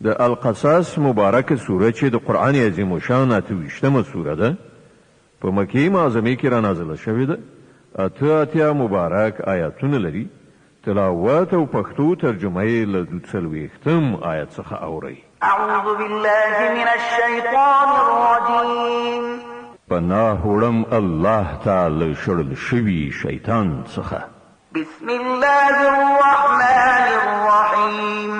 د القصص مبارکه سوره چې د قرآن عظیم الشان 28مه سوره ده په مکې معظمه کې را نازله شوې ده. اتیا مبارک آیاتونه لري. تلاوت او پښتو ترجمه یې له 40 آیت څخه اورئ. اعوذ بالله من الشیطان الرجیم. پناه وړم الله تعالی شړل شوي شیطان څخه. بسم الله الرحمن الرحیم.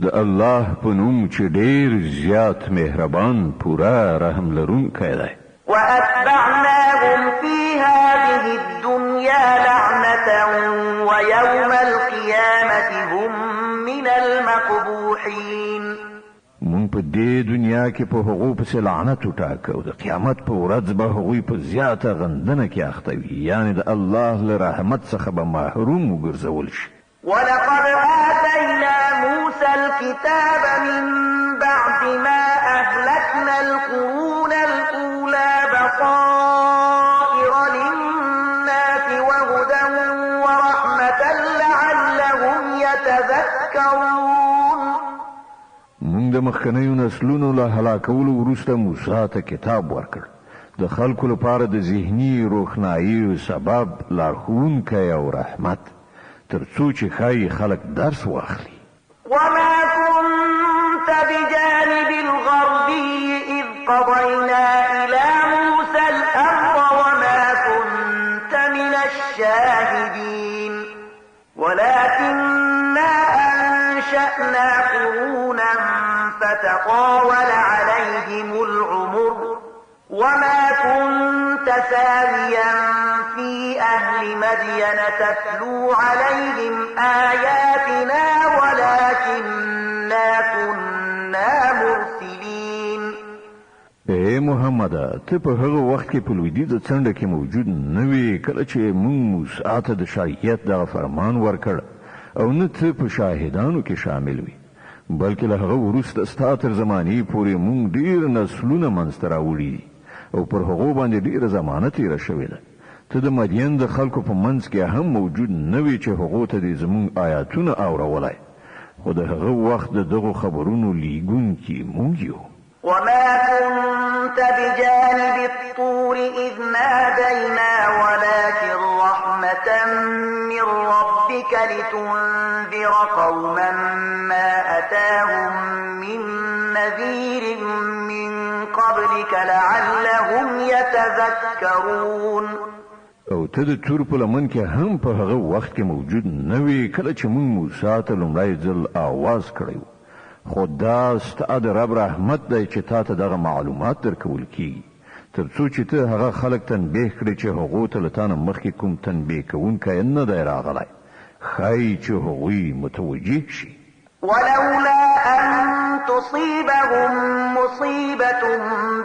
د الله په نوم چې ډېر زیات مهربان پوره رحم لرونکی دی. وأتبعناهم في هذه الدنيا لعنة ويوم القيامة هم من المقبوحين. مونږ په دې دنیا کې په هغو پسې لعنت وټاکه او د قیامت په ورځ به هغوی په زیاته غندنه کې اخته وي، یعنې د الله له رحمت څخه به محروم وګرځول شي. ولقد آتينا موسى الكتاب من بعد ما أهلكنا القرون الأولى بصائر للناس وهدى ورحمة لعلهم يتذكرون. موږ د مخکنیو نسلونو له هلاکولو وروسته موسی ته کتاب ورکړ د خلکو لپاره د ذهني روښنایي سبب لارښوونکی او رحمت تر څو چې ښایي خلک درس واخلي. وما كنت بجانب الغربي إذ قضينا إلى موسى الأمر وما كنت من الشاهدين ولكننا أنشأنا قرونا فتطاول عليهم العمر وما كنت ساويا في أهل مدين تتلو عليهم آياتنا ولكننا كنا مرسلين. اے محمد ته په هغه وخت کې په لویدیځه څنډه کې موجود نه وې کله چې موږ موسی ته د شریعت دغه فرمان ورکړ او نه ته په شاهدانو کې شامل وې، بلکې له هغه وروسته ستا تر زمانې پورې موږ ډېر نسلونه منځته راوړي دي او پر هغو باندې ډېره زمانه تېره شوې ده. ته د مدین د خلکو په منځ کې هم موجود نه وې چې هغو ته دې زموږ آیاتونه اورولای، خو د هغه وخت د دغو خبرونو لیږونکي موږ یو. وما كنت بجانب الطور إذ نادينا ولكن رحمة من ربك لتنذر قوما ما أتاهم من نذير من قبلك لعلهم يتذكرون. او ته د تور په لمن کې هم په هغه وخت کې موجود نه وې کله چې موږ موسی ته لومړی ځل آواز کړی و، خو دا ستا د رب رحمت دی چې تا ته دغه معلومات درکول کیږي تر څو چې ته هغه خلک تنبیه کړې چې هغو ته له تا نه مخکې کوم تنبیه کوونکی نه دی راغلی، ښایي چې هغوی متوجه شي. ولولا أن تصيبهم مصيبة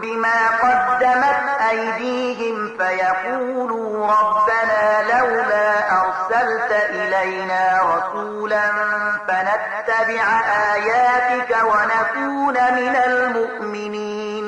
بما قدمت أيديهم فيقولوا ربنا لولا أرسلت إلينا رسولا فنتبع آياتك ونكون من المؤمنين.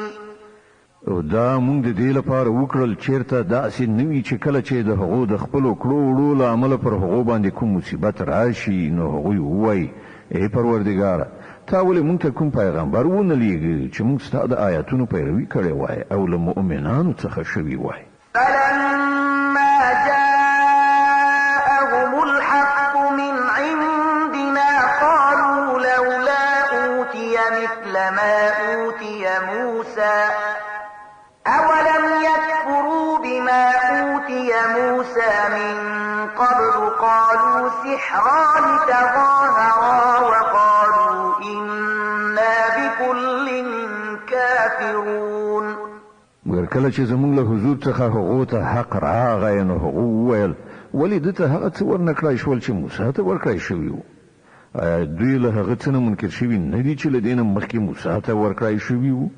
او دا مونږ د دې لپاره وکړل چیرته داسې نه وي چې کله چې د هغو د خپلو کړو وړو له امله پر هغو باندې کوم مصیبت راشي نو هغوی ووایي ای پروردګاره تا ولې مونږ ته کوم پیغمبر ونه لیږي چې مونږ ستا د آیاتونو پیروي کړې وای او له مؤمنانو څخه شوي وای. فلما جاءهم الحق من عندنا قالوا لولا أوتي مثل ما أوتي موسى أولم يكفروا بما أوتي موسى من قبل قالوا سحران تظاهرا وقالوا إنا بكل كافرون. مګر کله چې زموږ له حضور څخه هغو ته حق راغی نو هغو وویل ولې ده ته هغه څه ورنکړای شول چې موسی ته ورکړای شوي وو. آیا دوی له هغه څه نه منکر شوي نه دي چې له دې نه مخکې موسی ته ورکړای شوي وو؟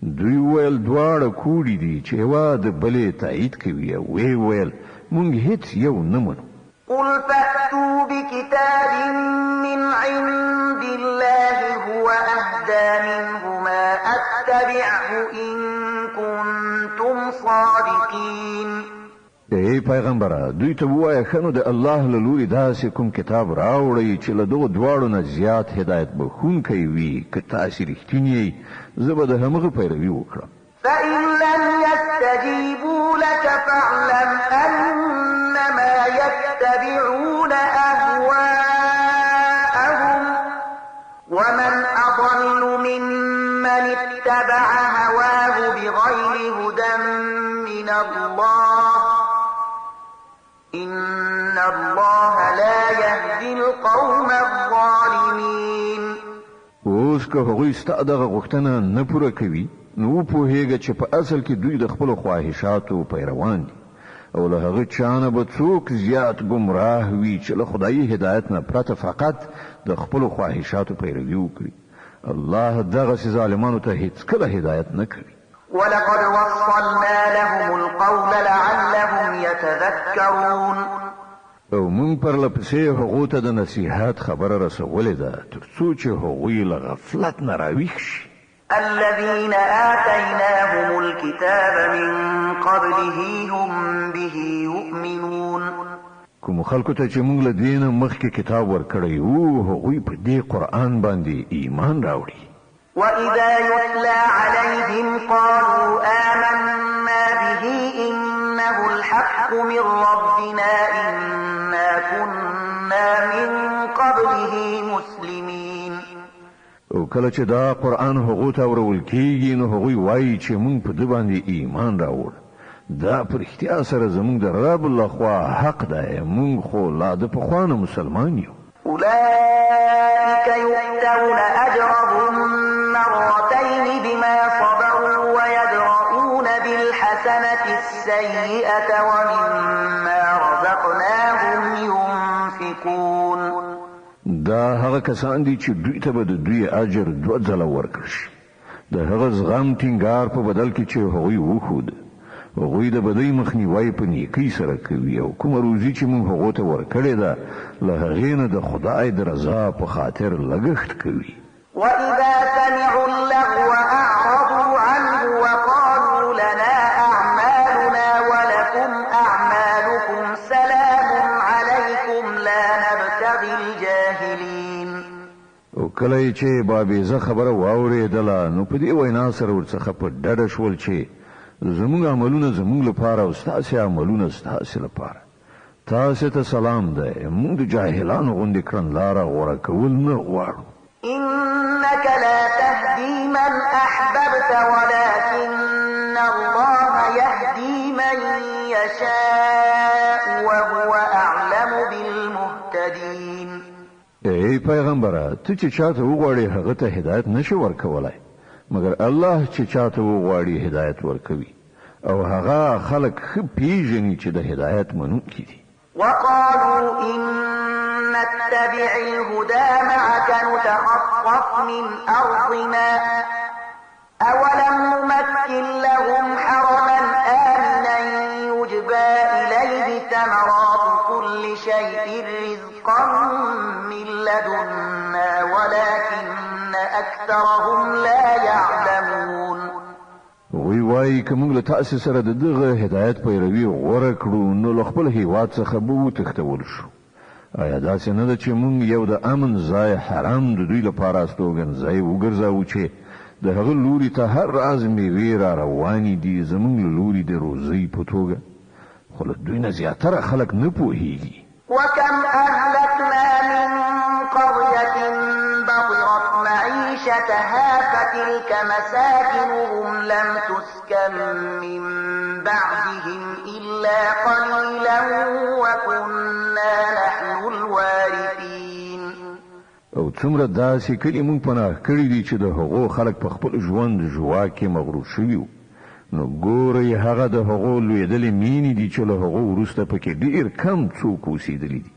دوی ویل دواړه کوړي دي چې یوه د بلې تایید کوي او ویې ویل مونږ هیڅ یو نه منو. قل فأتوا بكتاب من عند الله هو أهدى منهما أتبعه إن كنتم صادقين. ای پیغمبره دوی ته ووایه ښه نو د الله له لورې داسې کوم کتاب راوړئ چې له دغو دواړو نه زیات هدایت بښونکی وي که تاسې رښتینې یئ زه به د همغه پیروي وکړم. فإن لم يستجيبوا لك فاعلم أنما يتبعون أهواءهم ومن أضل ممن اتبع هواه بغير هدى من الله إن الله لا يهدي القوم الظالمين. اوس که هغوی ستا دغه غوښتنه نه پوره کوي نو وپوهیږه چې په اصل کې دوی د خپلو خواهشاتو پیروان دي او له هغه چا نه به څوک زیات ګمراه وي چې له خدایي هدایت نه پرته فقط د خپلو خواهشاتو پیروي وکړي. الله دغسې ظالمانو ته هیڅکله هدایت نه کوي. ولقد وصلنا لهم القول لعلهم يتذكرون. او مونږ پرلپسې هغو ته د نصیحت خبره رسولې ده تر څو چې هغوی له غفلت نه راویښ شي. الذين آتيناهم الكتاب من قبله هم به يؤمنون. کوم خلکو ته چې موږ له دوی نه مخکې کتاب ورکړی وو هغوی په دې قرآن باندې ایمان راوړي. وإذا يتلى عليهم قالوا آمنا به إنه الحق من ربنا إنا كنا من قبله مسلمين. او کله چې دا قرآن هغو ته اورول کېږي نو هغوی وایي چې موږ په ده باندې ایمان راوړ. دا په رښتیا سره زموږ د رب لخوا حق دی موږ خو لا د پخوا نه مسلمان یو. أولئك يؤتون أجرهم مرتين بما صبروا ويدرؤون بالحسنة السيئة ومما رزقناهم ينفقون. دا هغه کسان دي چې دوی ته به د دوی اجر دوه ځله ورکړل شي د هغه زغم ټینګار په بدل کې چې هغوی وښود. هغوی د بدۍ مخنیوی په نیکۍ سره کوي او کومه روزي چې موږ هغو ته ورکړې ده له هغې نه د خدای د رضا په خاطر لګښت کوي. وإذا سمعوا اللغو أعرضوا عنه وقالوا لنا أعمالنا ولكم أعمالكم سلام عليكم لا نبتغي الجاهلين. او کله چې بابیزه خبره واورېدله نو په دې وینا سره ورڅخه په ډډه شول چې زموږ عملونه زموږ لپاره او ستاسې عملونه ستاسې لپاره. تاسې ته سلام دی موږ د جاهلانو غوندې کړنلاره غوره کول نه غواړو. إنك لا تهدي من أحببت ولكن الله يهدي من يشاء وهو أعلم بالمهتدين. ای پیغمبره ته چې چاته وغواړې هغه ته هدایت نشي ورکولای مګر الله چې چاته وغواړي هدایت ورکوي او هغه خلک ښه پیژني چې د هدایت منونکي دي. وقالوا إن نتبع الهدى معك نتخطف من أرضنا أولم نمكن لهم حرما آمنا يجبى إليه ثمرات كل شيء رزقا من لدنا ولكن أكثرهم لا يعلمون. وی وای کوم له تاسو سره د دغه هدایت پیروي غوړه کړو نو له خپل هیواد څخه به وتښتول شو. آیا داسې نه ده چې موږ یو د امن ځای حرام د دوی لپاره استوګنځای وګرځاو چې د هغه لوري ته هر راز میوې را روانې دي زموږ له لوري د روزۍ په توګه خو له دوی نه زیاتره خلک نه پوهېږي. وكم أهلكنا من قرية بطرت معيشتها فتلك مساكنهم لم تسكن من بعدهم إلا قليلا وكنا نحن الوارثين. او څومره داسې کلي مونږ پناه کړي دي چې د هغو خلک په خپل ژوند جوا کې مغرور شوي وو نو ګورئ هغه د هغو لویدلې مینې دي چې له هغو وروسته پکې ډېر کم څوک اوسېدلي دي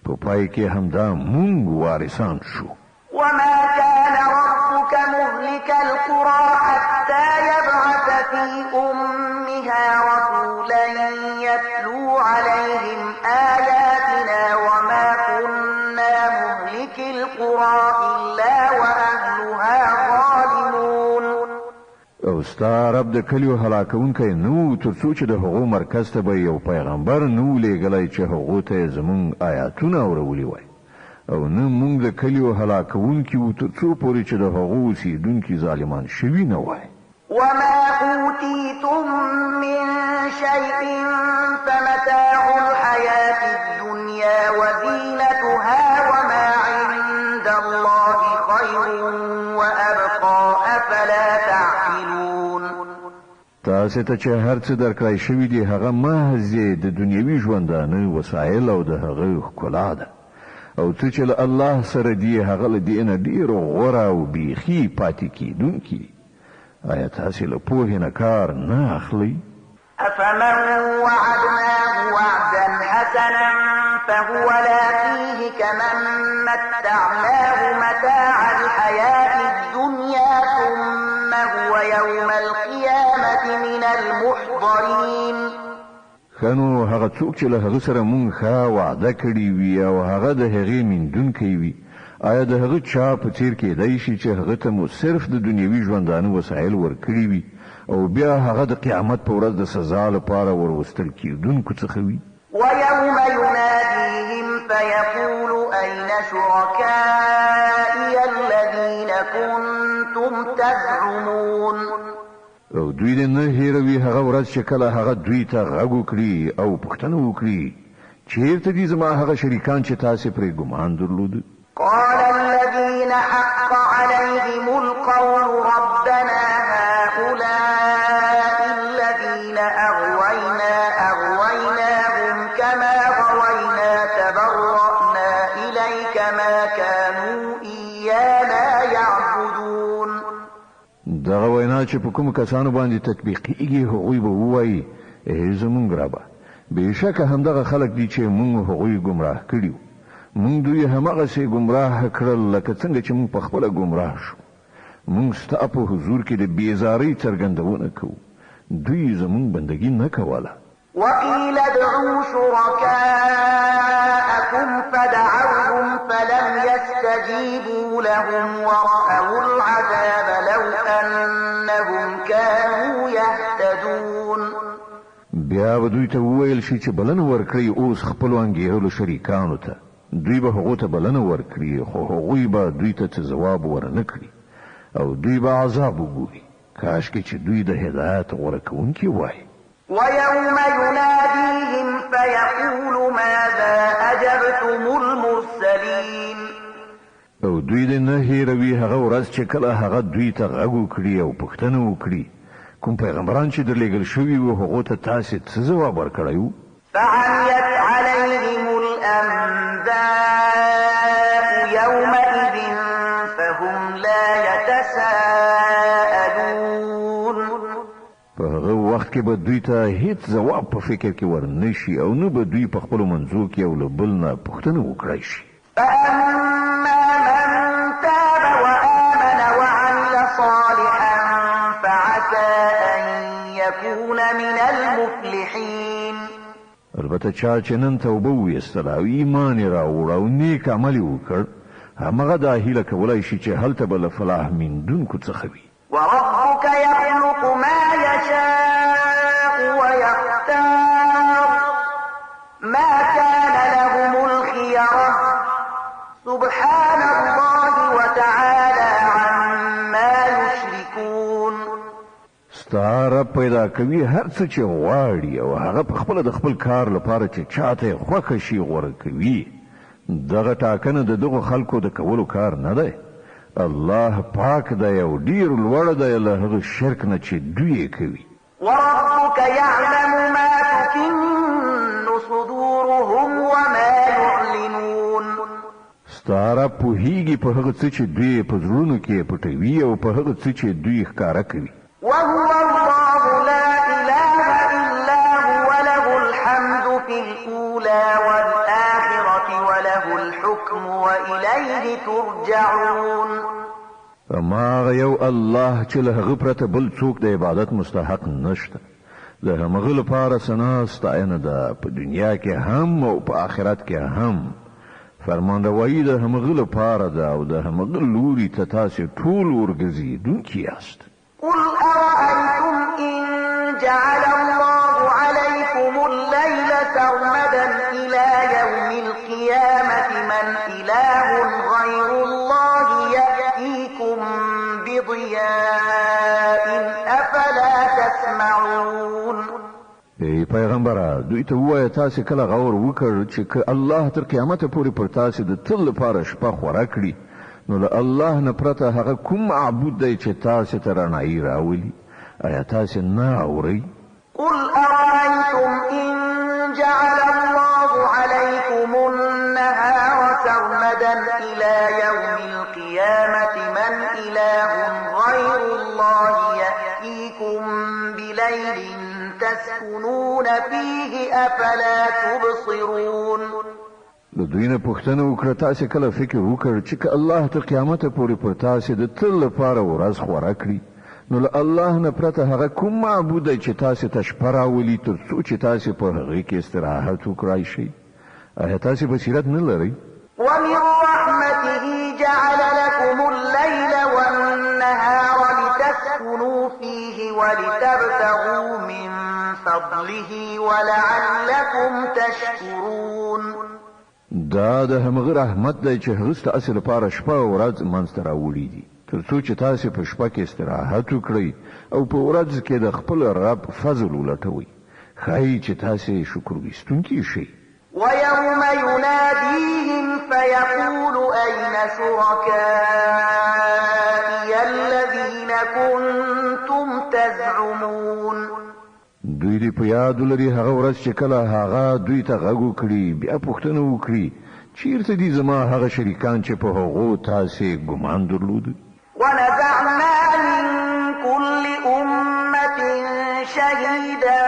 په پای کې همدا مونږ وارثان شو. وما كان ربك مهلك القرى حتى يبعث في أمها رسولا يتلو عليهم آياتنا وما كنا مهلك القرى إلا وأهلها ظالمون. او او ستا رب د کلیو هلاکونکی نو تر څو چې د هغو مرکز ته به یو پیغمبر نو لیږلی چې هغو ته زمونږ آیاتونه اورولي وای او نه مونږ د کلیو هلاکونکي وو تر څو پورې چې د هغو اوسېدونکي ظالمان شوي نه وای. وما أوتيتم من شيء فمتاع الحياة الدنيا وزينتها وما عند الله خير وأبقى أفلا تعقلون. تاسو ته چې هر څه درکړای شوي دي هغه محض د دنیوي ژوندانه وسایل او د هغه ښکلا ده او څه چې له الله سره دی هغه له دې نه ډېر غوره او بیخي پاتې کېدونکي. آیا تاسو له پوهې نه کار نه اخلئ؟ أفمن وعدناه وعدا حسنا فهو لاقيه كمن متعناه متاع الحياة الدنيا ثم هو يوم القيامة من المحضرين. خنو هغه څوک چې له هغه سره مونږ ښه وعده کړې وي او هغه د هغې میندونکی وي آیا د هغه چا په څیر کېدای شي چې هغه ته مو صرف د دنیوي ژوندانه وسایل ورکړي وي او بیا هغه د قیامت په ورځ د سزا لپاره وروستل کېدونکو څخه وي؟ ويوم يناديهم فيقول أين شركائي الذين كنتم تزعمون. او دوی دې نه هېروي هغه ورځ چې کله هغه دوی ته غږ وکړي او پوښتنه وکړي چېرته دي زما هغه شریکان چې تاسې پرې ګمان درلود؟ قال الذين حق عليهم القول ربنا هؤلاء الذين أغويناهم كما غوينا تبرأنا إليك ما كانوا إيانا يعبدون. دغه وینا چې په کوم کسانو باندې تطبیقیږي هغوی به ووایي زمونږ ربه بېشکه همدغه خلک دي چې مونږ هغوی ګمراه کړي مونږ دوی هماغسې ګمراه کړل لکه څنګه چې مونږ پخپله ګمراه شو. مونږ ستا په حضور کې د بېزارۍ څرګندونه کوو دوی زمونږ بندګي نه کوله. وقيل ادعوا شركاءكم فدعوهم فلم يستجيبوا لهم ورأوا العذاب لو أنهم كانوا يهتدون. بیا به دوی ته وویل شي چې بلنه ورکړئ اوس خپلو انګېرلو شریکانو ته دوی به هغو ته بلنه ورکړي خو هغوی به دوی ته څه ځواب ورنه کړي او دوی به عذاب وګوري کاشکې چې دوی د هدایت غوره کوونکي وای. ويوم يناديهم فيقول ماذا أجبتم المرسلين. او دوی دې نه هېروي هغه ورځ چې کله هغه دوی ته غږ وکړي او پوښتنه وکړي کوم پیغمبران چې درلېږل شوي وو هغو ته تاسې څه ځواب ورکړی وو؟ فعميت عليهم الأنباء يومئذ فهم لا يتساءلون. په هغه وخت کې به دوی ته هیڅ ځواب په فکر کې ورنشي او نه به دوی په خپلو منځو کې یو له بل نه پوښتنه وکړی شي. فأما من تاب وآمن وعمل صالحا فعسى أن يكون من المفلحين. البته چا چې نن توبه ویستله او ایمان یې راوړ او نیک عمل یې وکړ همغه دا هیله کولی شي چې هلته به له فلاح میندونکو څخه وي. وربك يخلق ما يشاء ويختار ما كان لهم الخيرة سبحان الله وتعالى عما يشركون. ستا رب پیدا کوي هر څه چې غواړي او هغه په خپله د خپل کار لپاره چې چاته یې خوښه شي غوره کوي. دغه ټاکنه د دغو خلکو د کولو کار نه دی. الله پاک دی او ډیر لوړ دی له هغه شرک نه چې دوی کوي. وربك يعلم ما تكن صدورهم وما يعلنون. ستا رب پوهیږي په هغه څه چې دوی په زړونو کې پټوي او په هغه څه چې دوی ښکاره کوي. وهو الله لا إله إلا هو له الحمد في الأولى والآخرة وله الحكم وإليه ترجعون. اما یو الله چې له هغه پرته بل څوک د عبادت مستحق نشته. د همغه لپاره ثنا ستاینه ده په دنیا کې هم او په آخرت کې هم. فرمانروایی د همغه لپاره ده او د همغه لوري ته تاسو ټول ورګرځېدونکي یاست. قل أرأيتم إن جعل الله عليكم الليل سرمدا إلى يوم القيامة من إله غير الله يأتيكم بضياء أفلا تسمعون. ای پیغمبره دوی ته ووایه تاسې کله غور وکړ چې که الله تر قیامته پورې پر تاسې د تل لپاره شپه خوره کړي نو له الله نه پرته هغه کوم معبود دی چې تاسې ته رڼایي راولي؟ آیا تاسې نه اورئ؟ قل أرأيتم إن جعل الله عليكم النهار سرمدا إلى يوم القيامة من إله غير الله يأتيكم بليل تسكنون فيه أفلا تبصرون. د دوی نه پوښتنه وکړه تاسې کله فکر وکړ چې که الله تر قیامته پورې پر تاسې د تل لپاره ورځ خوره کړي نو له الله نه پرته هغه کوم معبود دی چې تاسې ته شپه راولي تر څو چې تاسې په هغې کې استراحت وکړای شئ؟ آیا تاسې بصیرت نه لرئ؟ ومن رحمته جعل لكم الليل والنهار لتسكنوا فيه ولتبتغوا من فضله ولعلكم تشكرون. دا د همغه رحمت دی چې هغه ستاسې لپاره شپه او ورځ منځته راوړي دي تر څو چې تاسې په شپه کې استراحت وکړئ او په ورځ کې د خپل رب فضل ولټوئ. ښایي چې تاسې شکر ویستونکي شئ. ويوم يناديهم فيقول أين شركائي الذين كنتم تزعمون. دوی دې په یاد ولري هغه ورځ چې کله هغه دوی ته غږ وکړي بیا پوښتنه وکړي چیرته دي زما هغه شریکان چې په هغو تاسې ګمان درلود؟ ونزعنا من كل أمة شهيدا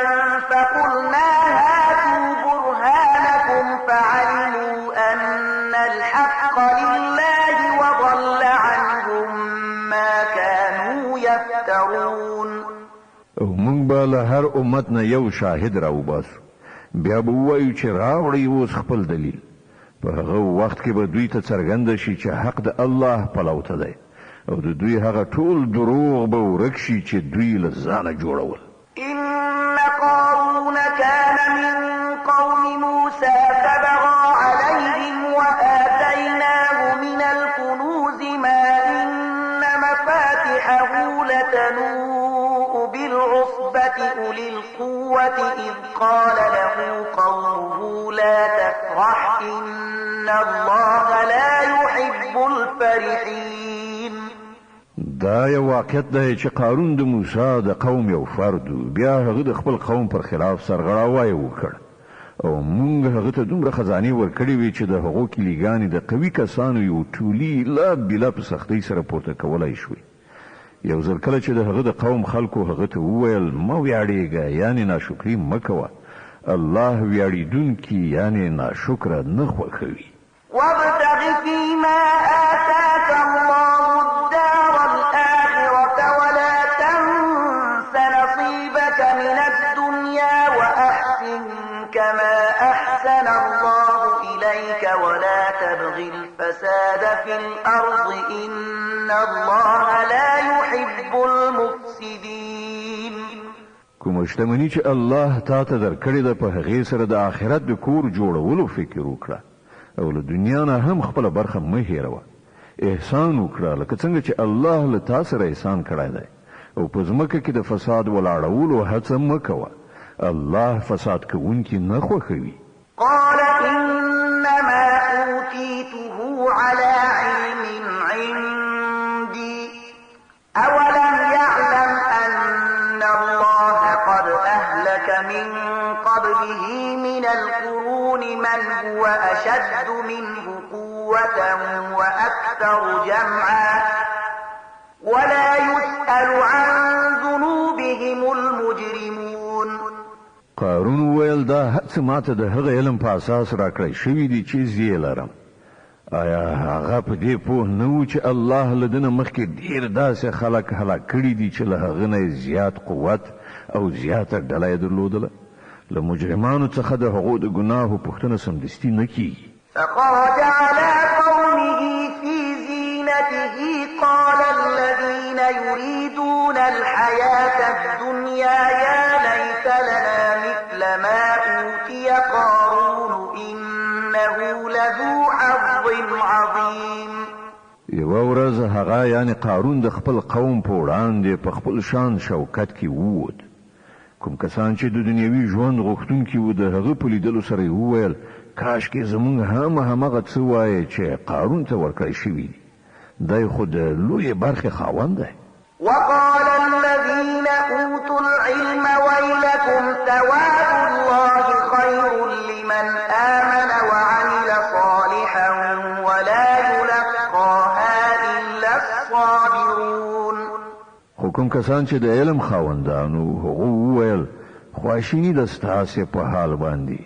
فقلنا هاتوا برهانكم فعلموا أن الحق لله وضل عنهم ما كانوا يفترون. او موږ به له هر امت نه یو شاهد راوباسو بیا به ووایو چې راوړئ اوس خپل دلیل. په هغه وخت کې به دوی ته څرګنده شي چې حق د الله پلو ته دی او د دوی هغه ټول دروغ به ورک شي چې دوی له ځانه جوړول. إن قارون كان من قوم موسى فبغى عليهم وآتيناه من الكنوز ما إن مفاتحه لتنوء بالعصبة أولي القوة إذ قال له قومه لا تفرح إن الله لا يحب الفرحين. دا یو واقعیت دی چې قارون د موسی د قوم یو فرد بیا هغه د خپل قوم پر خلاف سرغړاوی وکړ او موږ هغه ته دومره خزانې ورکړې وې چې د هغو کلیګانې د قوي کسانو یو ټولي لا بلا په سختۍ سره پورته کولی شوې. یو ځل کله چې د هغه د قوم خلکو هغه ته وویل مه ویاړېږه یعنې ناشکري مه کوه الله ویاړېدونکي یعنې ناشکره نه خوښوي. وابتغ فيما آتاك الله الدار الآخرة ولا تنس نصيبك من الدنيا وأحسن كما أحسن الله إليك ولا تبغ الفساد في الأرض إن الله لا يحب المفسدين. کوم شتمنی چې الله تا ته درکړې ده په هغې سره د آخرت د کور جوړولو فکر وکړه او له دنیا نه هم خپله برخه مه هېروه. احسان وکړه لکه څنګه چې الله له تا سره احسان کړی دی او په ځمکه کې د فساد ولاړولو هڅه مه کوه. الله فساد کوونکي نه خوښوي. قال إنما أوتيته على علم عندي أولم يعلم أن الله قد أهلك من قبله من القرون من هو أشد منه قوة وأكثر جمعا ولا يسأل عن ذنوبهم المجرمون. قارون ویل دا هڅه ماته د هغه علم په اساس راکړی شوي دي چې زه یې لرم. آیا هغه په دې پوه نه و چې الله له ده نه مخکې ډېر داسې خلک هلاک کړي دي چې له هغه نه زیات قوت او زیاته ډله یې درلودله؟ له مجرمانو څخه د هغو د ګناهو پوښتنه سمدستي نه کیږي. فخرج على قومه في زينته قال الذين يريدون الحياة الدنيا يا ليت لنا مثل ما أوتي قارون إنه لذو حظ عظيم. یوه ورځ هغه یعنی قارون د خپل قوم په وړاندې په خپل شان شوکت کې ووت. کوم کسان چې د دنیوي ژوند غوښتونکي وو د هغه په لیدلو سره یې وویل کاشکې زموږ هم همغه څه وایي چې قارون ته ورکړی شوي دي. دی خو د لویې برخې خاوند دی. وقال الذين أوتوا العلم ويلكم ثواب الله خير لمن آمن وعمل صالحا ولا يلقاها إلا الصابرون. خو کوم کسان چې د علم خاوندانو هغه وویل خواشیني د ستاسې په حال باندې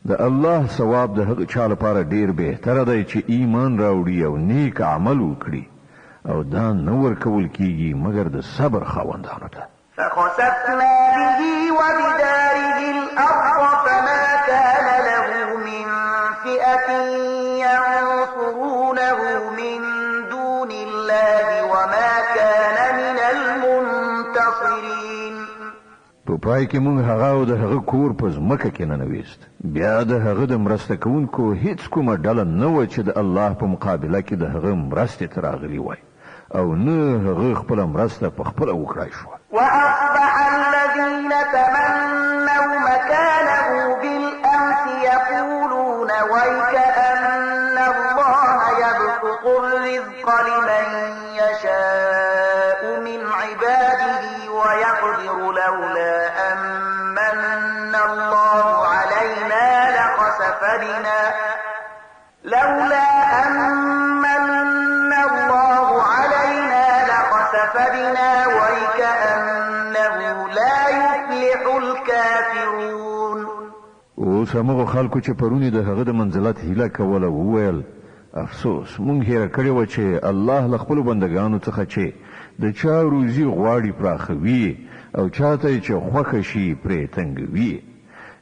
د الله ثواب د هغه چا لپاره ډیر بهتره دی چې ایمان راوړي او نیک عمل وکړي او دا نه ورکول کیږي مګر د صبر خاوندانو ته. فخسفنا به وبداره الأرض فما كان له من فئة ينصرونه من دون الله وما كان من المنتصرين. په پای کې موږ هغه او د هغه کور په ځمکه کې ننویست. بیا د هغه د مرسته کوونکو هیڅ کومه ډله نه وه چې د الله په مقابله کې د هغه مرستې ته راغلي وای او نه هغه خپله مرسته په خپله وکړای شوه. وأصبح الذين تمنوا مكانه بالأمس يقولون ويكأن الله يبسط الرزق لمن يشاء من عباده ويقدر لولا أمن الله علينا لخسف بنا ويكأنه لا يفلح الكافرون. اوس هغه خلکو چې پرونی د هغه د منزلت هیله کوله وویل افسوس مونږ هېره کړې وه چې الله له خپلو بندګانو څخه چې د چا روزي غواړي پراخوي او چاته چې خوښه شي پرې تنګوي.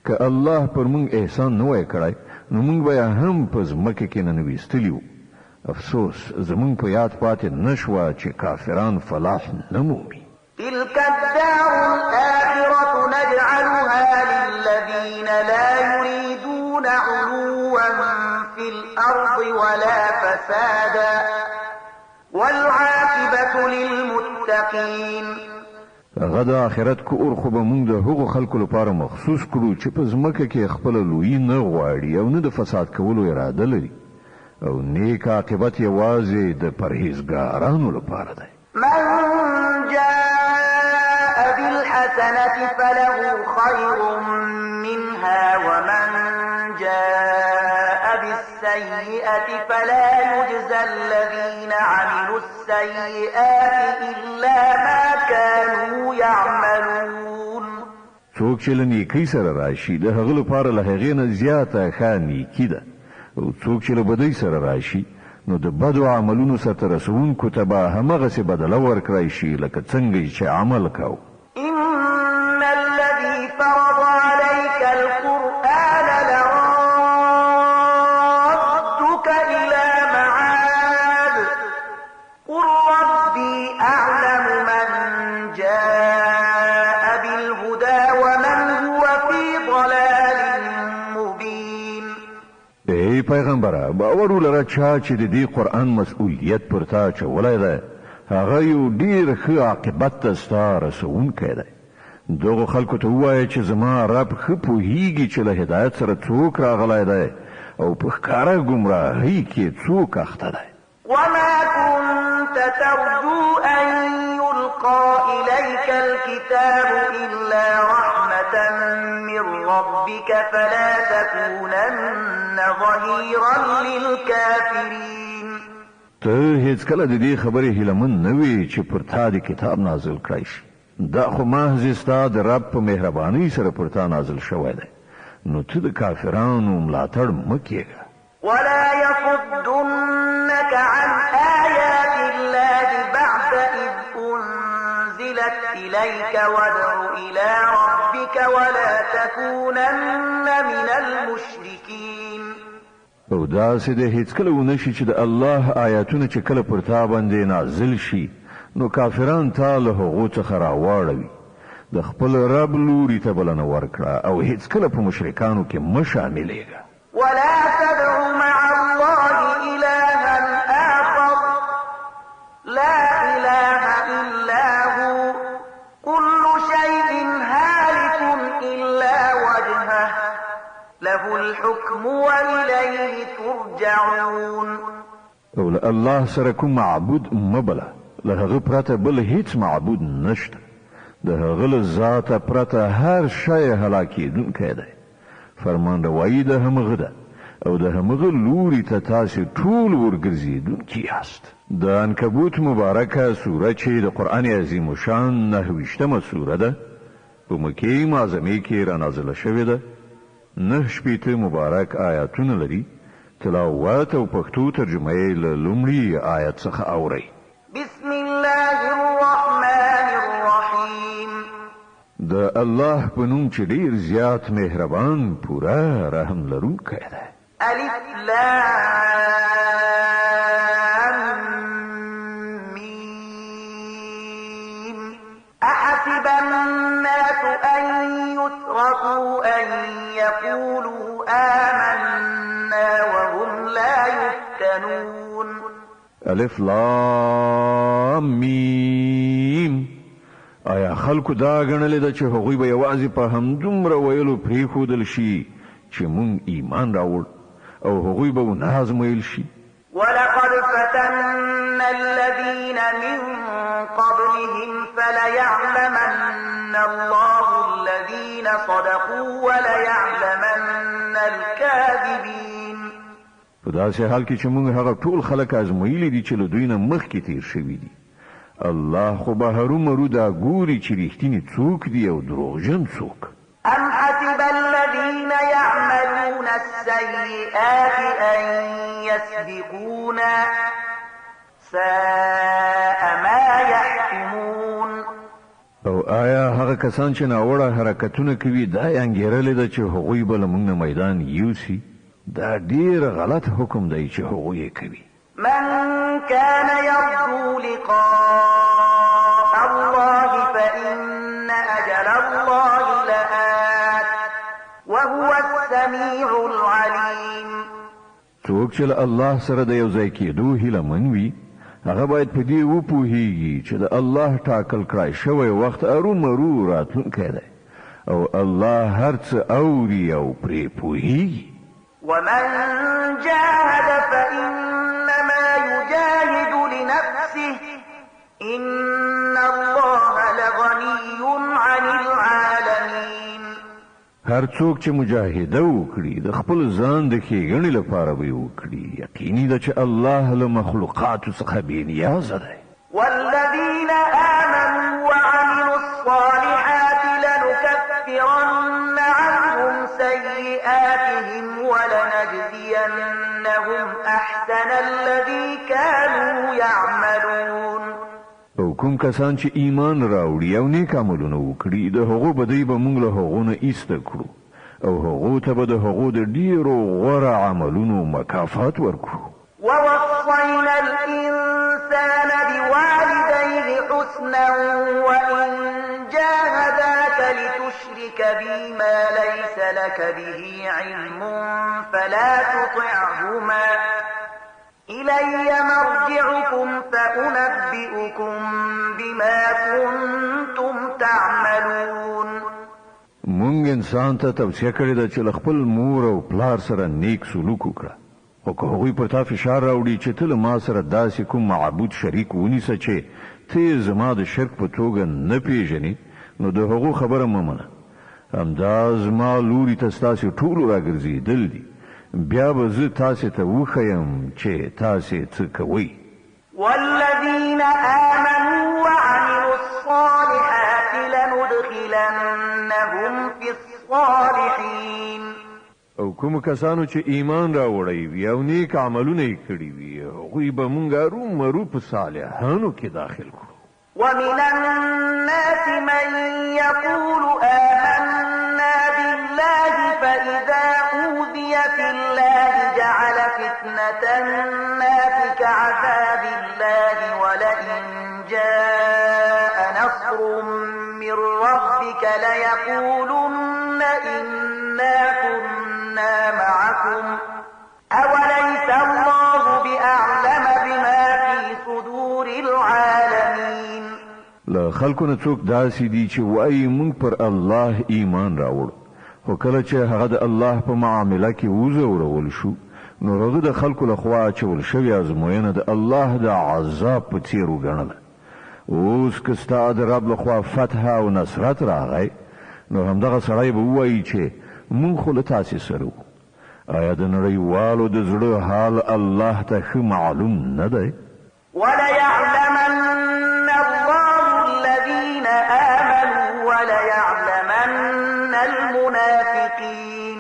که الله پر مونږ احسان نه وای کړی نو مونږ به هم په ځمکه کې ننویستلي وو. افسوس زمونږ په یاد پاتې نه شوه چې کافران فلاح نه مومي. تلك الدار الآخرة نجعلها للذين لا يريدون علوا في الأرض ولا فسادا والعاقبة للمتقين. هغه د آخرت کور خو به موږ د هغو خلکو لپاره مخصوص کړو چې په ځمکه کې خپله لویي نه غواړي او نه د فساد کولو اراده لري او نیک عاقبت یوازې د پرهیزګارانو لپاره دی. من جاء بالحسنة فله خير منها ومن جاء بالسيئة فلا يجزى الذين عملوا السيئات إلا ما كانوا يعملون. څوک چې له نیکۍ سره راشي د هغه لپاره له هغې نه زیاته ښه نیکي ده او څوک چې له بدۍ سره راشي نو د بدو عملونو سرته رسوونکو ته به همغسې بدله ورکړی شي لکه څنګه چې عمل کوو. إن الذي فرض عليك القرآن لرادك إلى معاد قل ربي أعلم من جاء بالهدى ومن هو في ضلال مبين. ای پیغمبره باور ولره چا چې د دې قرآن مسؤلیت پر تا اچولی دی هغه یو ډېر ښه عاقبت ته ستا رسوونکی دی. دغو خلکو ته ووایه چې زما رب ښه پوهیږي چې له هدایت سره څوک راغلی دی او په ښکاره ګمراهۍ کې څوک اخته دی. وما كنت ترجو أن يلقى إليك الكتاب إلا رحمة من ربك فلا تكونن ظهيرا للكافرين. ته هیڅکله د دې خبرې هیلهمن نه وې چې پر تا د کتاب نازل کړی شي. دا خو محض ستا د رب په مهربانۍ سره پر تا نازل شوی دی نو ته د کافرانو ملاتړ مه کېږه. ولا يصدنك عن آيات الله بعد إذ أنزلت إليك وادع إلى ربك ولا تكونن من المشركين. او داسې د هیڅکله ونه شي چې د الله آیاتونه چې کله پر تا باندې نازل شي نو کافران تا له هغو څخه راواړوي د خپل رب لوري ته بلنه ورکړه او هیڅکله په مشرکانو کې مه شاملېږه. ولا تدع مع الله إلها آخر لا إله إلا هو كل شيء هالك إلا وجهه له الحكم وإليه ترجعون. او له الله سره کوم معبود مبله، له هغه پرته بل هیڅ معبود نشته. د هغه له ذاته پرته هر شی هلاکېدونکی دی. فرمان روایی د همغه ده او د همغه لوري ته تاسې ټول ورګرځېدونکي یاست. د عنکبوت مبارکه سوره چې د قرآن عظیم شان 9 سوره ده، په مکې معظمې کې رانازله شوې ده. 9 مبارک آیاتونه لري. تلاوت او پښتو ترجمه یې له لومړي آیت څخه اورئ. بسم الله الرحمن الرحیم. د الله په نوم چې ډېر زیات مهربان پوره رحم لرونکی دی. الف لام میم. احسب الناس ان يتركوا ان يقولوا آمنا وهم لا يفتنون. الف لام میم. آیا خلکو دا غنلې ده چې هغوی به یوازې په همدومره ویلو پرېښودل شي چې مونږ ایمان راوړ او هغوی به ونازمویل شي؟ ولقد فتنا الذين من قبلهم فليعلمن الله الذين صدقوا وليعلمن الكاذبين. په داسې حال کې چې موږ هغه ټول خلک ازمویلي دي چې له دوی نه مخکې تیر شوي دي. الله خو به هرومرو دا ګوري چې رښتینې څوک دي او دروغجن څوک. أم حسب الذين يعملون السيئات أن يسبقونا ساء ما يحكمون. او آیا هغه کسان چې ناوړه حرکتونه کوي دا یې انګېرلې ده چې هغوی به له موږ نه میدان یوسي؟ دا ډېر غلط حکم دی چې هغوی یې کوي. من كان يرجو لقاء الله فإن أجل الله لآت وهو السميع العليم. څوک چې له الله سره د یو ځای کېدو هیله من وي هغه باید په دې وپوهیږي چې د الله ټاکل کړای شوی وخت ارومرو راتلونکی دی او الله هر څه اوري او پرې پوهیږي. ومن جاهد فإنما يجاهد لنفسه إن الله لغني عن العالمين. هر څوک چې مجاهده وکړي د خپل ځان د ښېګڼې لپاره به یې وکړي. یقیني ده چې الله له مخلوقاتو څخه بېنیازه دی. والذين آمنوا وعملوا الصالحات لنكفرن عنهم سيئاتهم ولنجزينهم أحسن الذي كانوا يعملون. او کوم کسان چې ایمان راوړي او نیک عملونه وکړي د هغو بدی به موږ له هغو نه ایسته کړو او هغو ته به د هغو د ډېرو غوره عملونو مکافات ورکړو. ووصينا الإنسان بوالديه حسنا وإن جاهداك لتشرك بي ما ليس لك به علم فلا تطعهما إلي مرجعكم فأنبئكم بما كنتم تعملون. مونږ انسان ته توصیه کړې ده چې له خپل مور او پلار سره نیک سلوک وکړه. او که هغوی پر تا فشار راوړي چې ته له ما سره داسې کوم معبود شریک ونیسه چې ته زما د شرک په توګه نه پیژنې نو د هغو خبره مه منه. همدا زما لوري ته ستاسې ټولو راګرځېدل دي. بیا به زه تاسې ته وښیم چې تاسې څه کوئ. والذين آمنوا وعملوا الصالحات لندخلنهم في الصالحين. او کوم کسانو چې ایمان راوړی وي او نیک عملونه یې کړي وي هغوی به موږ ارومرو په صالحانو کې داخل کړو. ومن الناس من يقول آمنا بالله فإذا أوذي في الله جعل فتنة الناس كعذاب الله ولئن جاء نصر من ربك ليقولن إنا كنا معكم أوليس الله بأعلم بما في صدور العالمين. له خلقونه څوک داسې دي چې وایي مونږ پر الله ایمان راوړ، خو کله چې هغه د الله په معامله کې وزورول شو نو هغه د خلکو لخوا چول شوی ازموینه د الله د عذاب په څیر وګڼله. اوس که ستا د رب لخوا فتح او نصرت راغی نو همدغه سړی به ووایي چې مونږ خو له تاسې سره وو. آیا د نړیوالو د زړه حال الله ته ښه معلوم نه دی؟ وليعلمن الله الذين آمنوا وليعلمن المنافقين.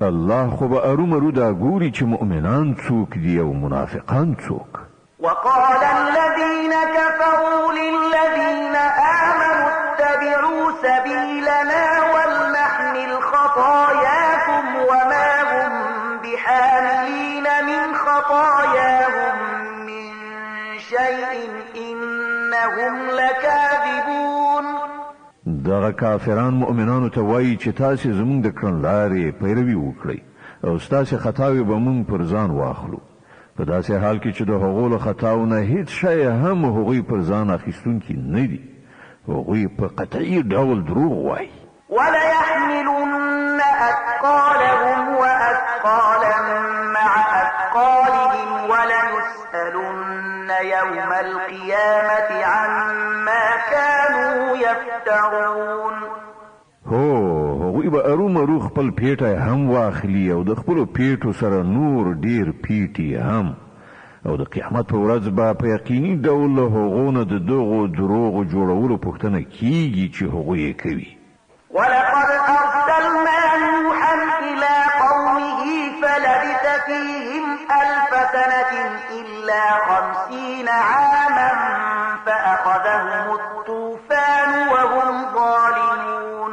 الله خو به ارومرو دا ګوري چې مؤمنان څوک دي او منافقان څوک. وقال الذين كفروا للذين آمنوا اتبعوا سبيلنا ولنحمل خطاياكم وما هم بحاملين من خطاياهم من شيء إنهم لكاذبون. دغه کافران مؤمنانو ته وایي چې تاسې زموږ د کړنلارې پیروي وکړئ او ستاسې خطاوې به موږ پر ځان واخلو، په داسې حال کې چې د هغو له خطاو نه هیڅ شی هم هغوی پر ځان اخیستونکي نه دي. هغوی په قطعي ډول دروغ وایي. وليحملن أثقالهم وأثقالا مع أثقالهم وليسألن يوم القيامة عما كانوا يفترون. هغوی به ارومرو خپل پیټی هم واخلي او د خپلو پیټو سره نور ډیر پیټي هم، او د قیامت په ورځ به په یقیني ډول له هغو نه د دغو دروغو جوړولو پوښتنه کیږي چې هغوی یې کوي. ولقد أرسلنا نوحا إلى قومه فلبث فيهم 1000 سنة إلا 50 عاما فأخذهم الطوفان وهم ظالمون.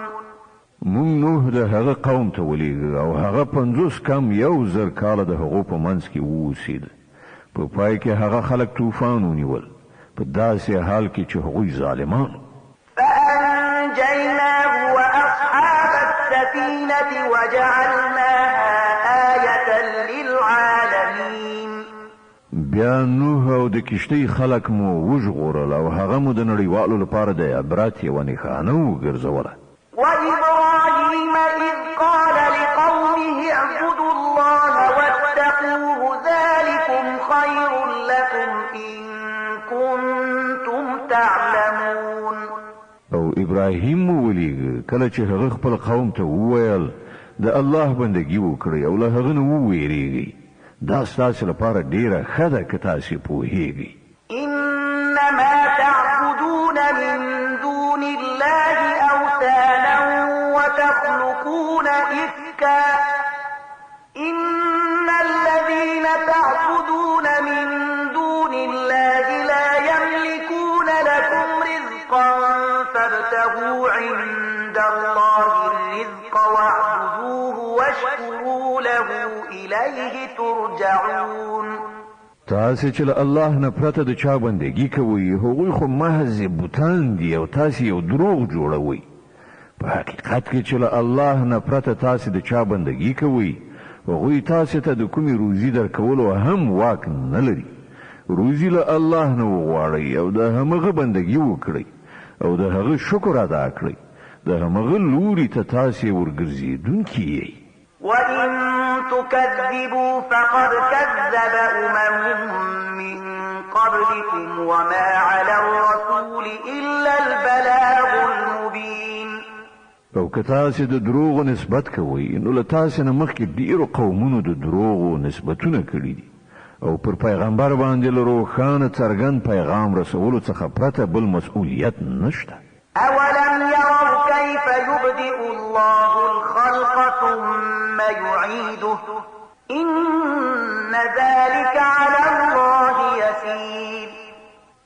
مونږ نوح د هغه قوم ته ولېږه او هغه 50 کم 1000 کاله د هغو په منځ کې واوسېد. په پای کې هغه خلک طوفان ونیول په داسې حال کې چې هغوی ظالمان. فأنجيناه وأصحاب السفينة وجعلناها آية للعالمين. بیا نوح او د کشتۍ خلک مو وژغورل او هغه مو د نړیوالو لپاره د عبرت یوه نښانه وګرځوله. وإبراهيم إذ قال لقومه اعبدوا الله واتقوه ذلكم خير لكم إن كنتم تعلمون. او ابراهیم مو ولېږه کله چې هغه خپل قوم ته وویل د الله بندګي وکړئ او له هغه نه وویریږئ. دا ستاسو لپاره ډیره ښه ده که تاسې پوهیږئ. إنما تعبدون من دون الله أوثانا وتخلقون إفكا إن الذين تعبدون من دون الله لا يملكون لكم رزقا فابتغوا عند الله الرزق واعبدوه واشكروا له إليه ترجعون. تاسې چې له الله نه پرته د چا بندګي کوئ هغوی خو محض بوتان دي او تاسې یو دروغ جوړوئ. په حقیقت کې چې له الله نه پرته تاسې د چا بندګي کوئ هغوی تاسې ته د کومې روزي درکولو هم واک نه لري. روزي له الله نه وغواړئ او د همغه بندګي وکړئ او د هغه شکر ادا کړئ. د همغه لوري ته تاسې ورګرځېدونکي یئ. وإن تكذبوا فقد كذب من قبلكم وما على الرسول إلا البلاغ المبين. او که تاسې د دروغو نسبت کوئ نو له تاسې نه مخکې ډېرو قومونو د دروغو نسبتونه کړي دي او پر پیغمبر باندې له روښانه څرګند پیغام رسولو څخه پرته بل مسؤلیت نشته. أولم يروا كيف يبدئ الله الخلق ثم يعيده إن ذلك على الله يسير.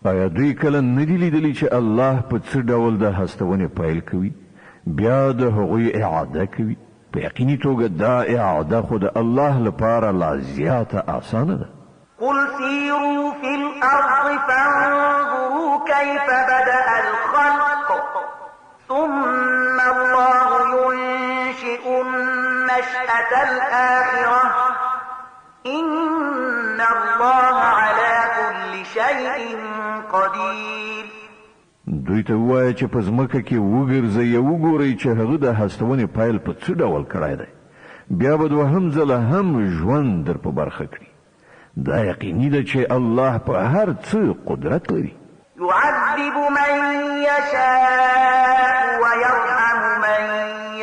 آیا دوی کله نه دي لیدلي چې الله په څه ډول د هستونې پیل کوي بیا د هغوی اعاده کوي؟ په یقیني توګه دا اعاده خو د الله لپاره لا زیاته اسانه ده. قل سيروا في الأرض فانظروا كيف بدأ الخلق فتنة الآخرة إن الله على كل شيء قدير. دوی ته وایي چې په ځمکه کې وګرځئ او وګورئ چې هغه د هستونې پایل په څه ډول کړی دی، بیا به دوهم ځله هم ژوند در په برخه کړي. دا یقیني ده چې الله په هر څه قدرت لري. يعذب من يشاء ويرحم من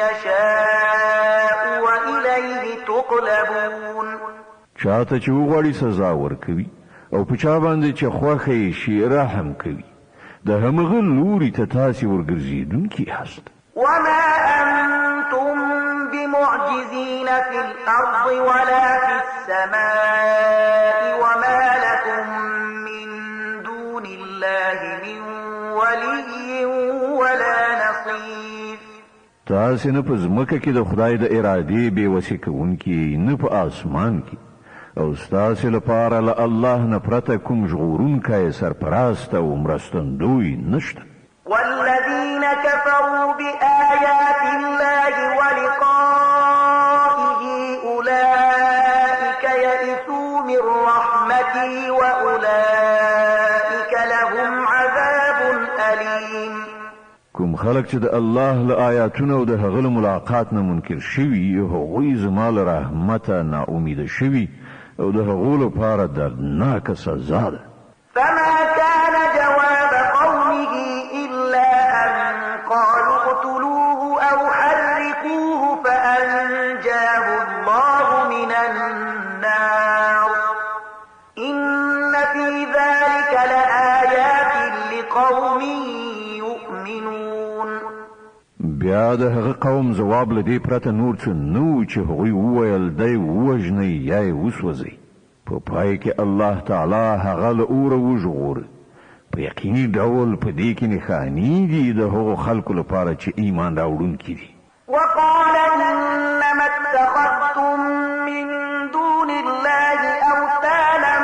يشاء وإليه تقلبون. چاته چې وغواړي سزا ورکوي او په چا باندې چې خوښه یې شي رحم کوي. د همغه لوري ته تاسې ورګرځېدونکي هست. وما أنتم بمعجزين في الأرض ولا في السماء وما لكم من دون الله من ولي ولا نصير. تاسې نه په ځمکه کې د خدای د ارادې بېوسې کوونکي، نه په آسمان کې، او ستاسې لپاره له الله نه پرته کوم ژغورونکی سرپرست او مرستندوی نشته. والذين كفروا بآيات الله ولقائه أولئك يئسوا من رحمتي وأولئك لهم عذاب أليم. کوم خلک چې د الله له آیاتونو او د هغه له ملاقات نه منکر شوي، هغوی زما له رحمته ناامیده شوي او د هغو لپاره دردناکه سزا ده. فما كان جواب قومه إلا أن قالوا اقتلوه أو حرقوه فأنجاه الله من النار إن في ذلك لآيات لقوم يؤمنون. بیا د هغه قوم جواب لدی پرته نور څه نو چې هغوی وویل دی وژنئ یا یې وسوځئ. په پای کې الله تعالی هغه له اوره وژغور. په یقیني ډول په دې کې نښانې دي د هغو خلکو لپاره چې ایمان راوړونکي دي. وقال إنما اتخذتم من دون الله أوثانا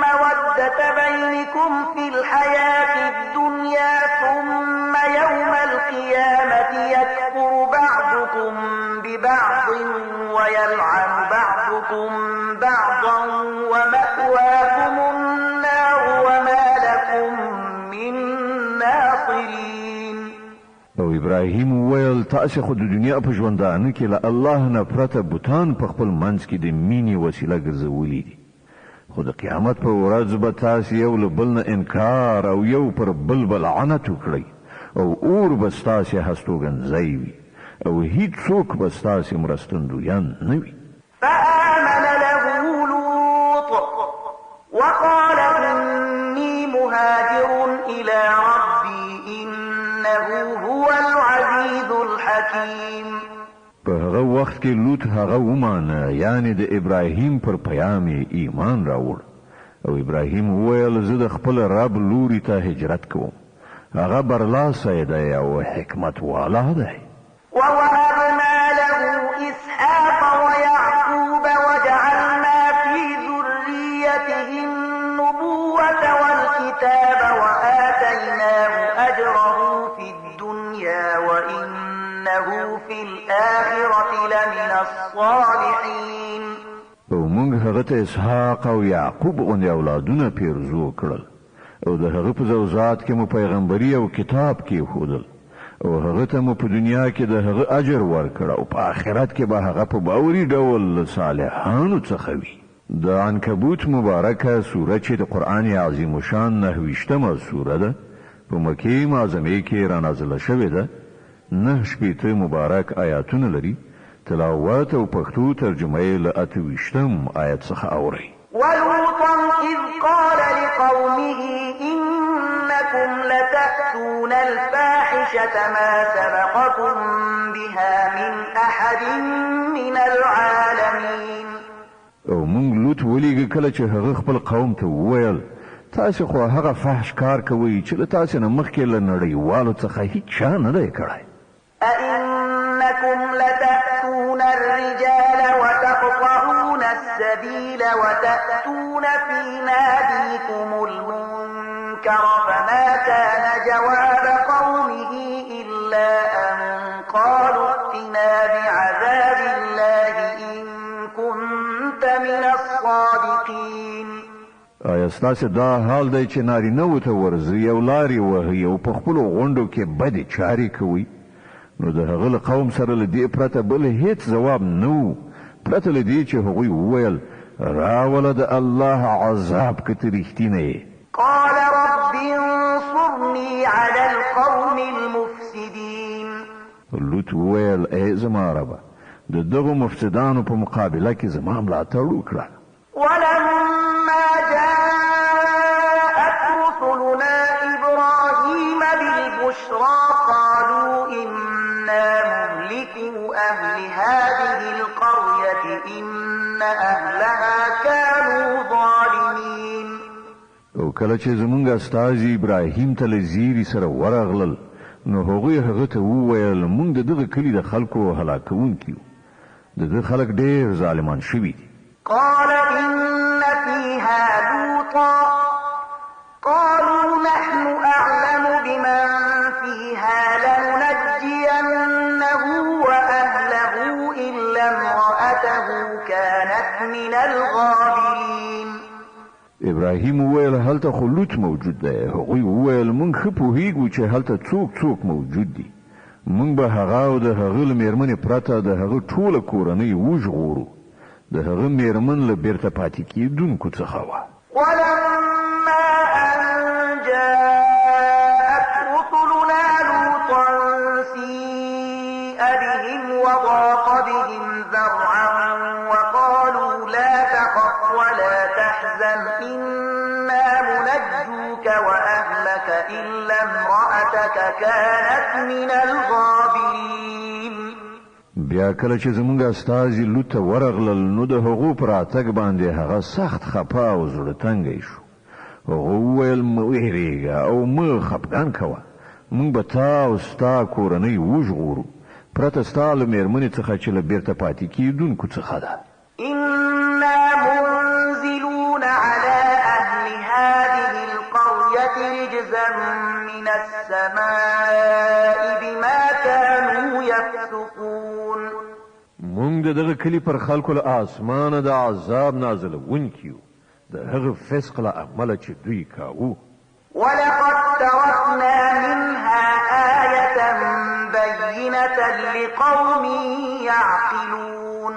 مودة بينكم في الحياة الدنيا ثم يوم القيامة يكفر بعضكم ببعض ويلعن بعضكم بعضا ومأواكم النار وما لكم من ناصرين. او ابراهیم ویل تاسو خو د دنیا په ژوندانه کې له الله نه پرته بوتان په خپل منځ کې د مینې وسیله ګرځولې دي، خو د قیامت په ورځ به تاسو یو له بل نه انکار او یو پر بل لعنت وکړئ او اور به ستاسې هستوګنځی وي او هیڅوک به ستاسې مرستندویان نه وي. فآمن له لوط وقال إني مهاجر إلى ربي إنه هو العزيز الحكيم. په هغه وخت کې لوط هغه ومانه، یعنی د ابراهیم پر پیام ایمان راوړ او ابراهیم وویل زه د خپل رب لوري ته هجرت کوم، هغه برلاسی دی او حکمت والا دی. ووهبنا له إسحاق ويعقوب وجعلنا في ذريته النبوة والكتاب وآتيناه أجره في الدنيا وإنه في الآخرة لمن الصالحين. او موږ هغه ته اسحاق او یعقوب غوندې اولادونه پیرزو کړل او د هغه په زوجات کې مو پیغمبري او کتاب کې ښودل او هغه ته مو په دنیا کې د هغه اجر ورکړ او په آخرت کې به هغه په باوري ډول صالحانو څخه وي. د عنکبوت مبارکه سوره چې د قرآن عظیم شان 9 سوره ده، په مکې معظمه کې را نازله شوې ده. 9 مبارک آیاتونه لري. تلاوت او پښتو ترجمه یې له 28 آیت څخه اوري. ولوطا إذ قال لقومه إنكم لتأتون الفاحشة ما سبقكم بها من أحد من العالمين. او مونږ لوط ولېږه کله چې هغه خپل قوم ته وویل تاسو خو هغه فحش کار کوي چې له تاسو نه مخکې له نړیوالو څخه هیڅ چا نه دی کړی. أئنكم لتأتون الرجال وتقطعون السبيل وتأتون في ناديكم المنكر فما كان جواب قومه إلا أن قالوا ائتنا بعذاب الله إن آیا ستاسې دا حال دی چې نارینهو ته ورځئ او لارې وهئ او په خپلو غونډو کې بدې چارې کوئ؟ نو د هغه له قوم سره له دې پرته بل هیڅ ځواب نه و، پرته له دې چې هغوی وویل راوله د الله عذاب که ته رښتینه یې. قال رب انصرني على القوم المفسدين. لوط وویل ای زما ربه د دغو مفسدانو په مقابله کې زما ملاتړ وکړه. ولما جاءت رسلنا إبراهيم بالبشرى قالوا إنا مهلكو أهل هذه القرية إن أهلها كانوا ظالمين. او کله چې زمونږ استازي ابراهیم ته له زیري سره ورغلل نو هغوی هغه ته وویل مونږ د دغه کلي د خلکو هلاکوونکي یو، د دغه خلک ډېر ظالمان شوي دي. قال إن فيها لوطا قالوا نحن أعلم بمن فيها لننجينه وأهله إلا امرأته كانت من الغابرين. ابراهیم وویل هلته خو لوط موجود دی. هغوی وویل مونږ ښه پوهیږو چې هلته څوک موجود دي. مونږ به هغه او د هغه له مېرمنې پرته د هغه ټوله کورنۍ وژغورو. د هغه مېرمن له بیرته پاتې کېدونکو څخه وه. ولما أن جاءت رسلنا لوطا سيء بهم وضاق بهم ذرعا وقالوا لا تخف ولا تحزن إنا منجوك وأهلك إلا امرأتك كانت من الغابرين. بیا کله چې زمونږ استازي لوط ته ورغلل نو د هغو په راتګ باندې هغه سخت خپه او زړه تنګی شو. هغه وویل مه ویرېږه او مه خفګان کوه، مونږ به تا او ستا کورنۍ وژغورو پرته ستا له مېرمنې څخه چې له بیرته پاتې کېدونکو څخه ده. إنا منزلون على أهل هذه القرية رجزا من السماء بما كانوا يفسقون. مونږ د دغه کلي پر خلکو له آسمانه د عذاب نازلوونکي یو د هغه فسق له امله چې دوی کاوه. ولقد تركنا منها آية بينة لقوم يعقلون.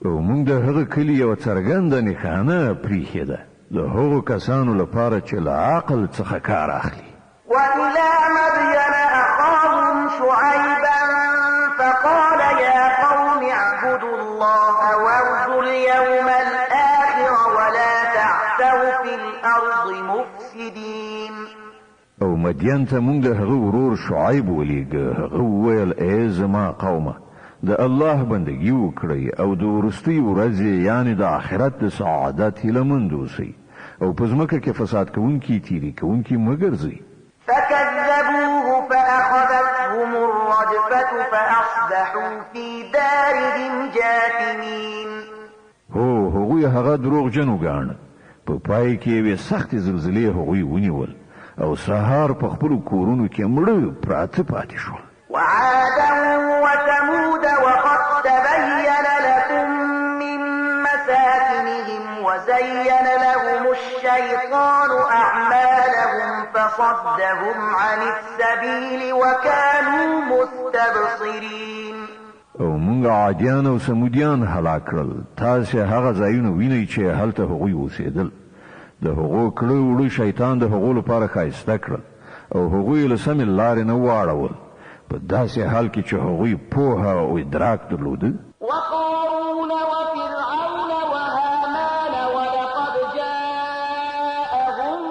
او مونږ د هغه کلي یوه څرګنده نښانه پریښې ده د هغو کسانو لپاره چې له عقل څخه کار اخلي. وإلى مدين أخاهم شعيبا فقال يا قوم اعبدوا الله وارجوا اليوم الآخر ولا تعثوا في الأرض مفسدين. او مدین ته مونږ د هغه ورور شعیب ولیږه. هغه وویل ای زما قومه د الله بندگی وکړئ او د وروستۍ ورځې یعنې د آخرت د سعادت هیلهمند اوسئ او په ځمکه کې فساد کوونکي تیرې کوونکي مه ګرځئ. فكذبوه فأخذتهم الرجفة فأصبحوا في دارهم جاثمين. هو هغوی هغه دروغجن وګاڼه. په پای کې یوې سختې زلزلې هغوی ونیول او سهار په خپلو کورونو کې مړه پراته پاتې شول. وعادا وثمود وقد تبين لكم من مساكنهم وزين لهم الشيطان أعمالهم فصدهم عن السبيل وكانوا مستبصرين. او مونږ عادیان او سمودیان هلاک کړل. تاسې هغه ځایونه وینئ چې هلته هغوی اوسېدل. د هغو کړه وړه شیطان د هغو لپاره ښایسته کړل او هغوی له سمې لارې نه واړول په داسې حال کې چې هغوی پوهه او ادراک درلوده. وقارون وفرعون وهامان ولقد جاءهم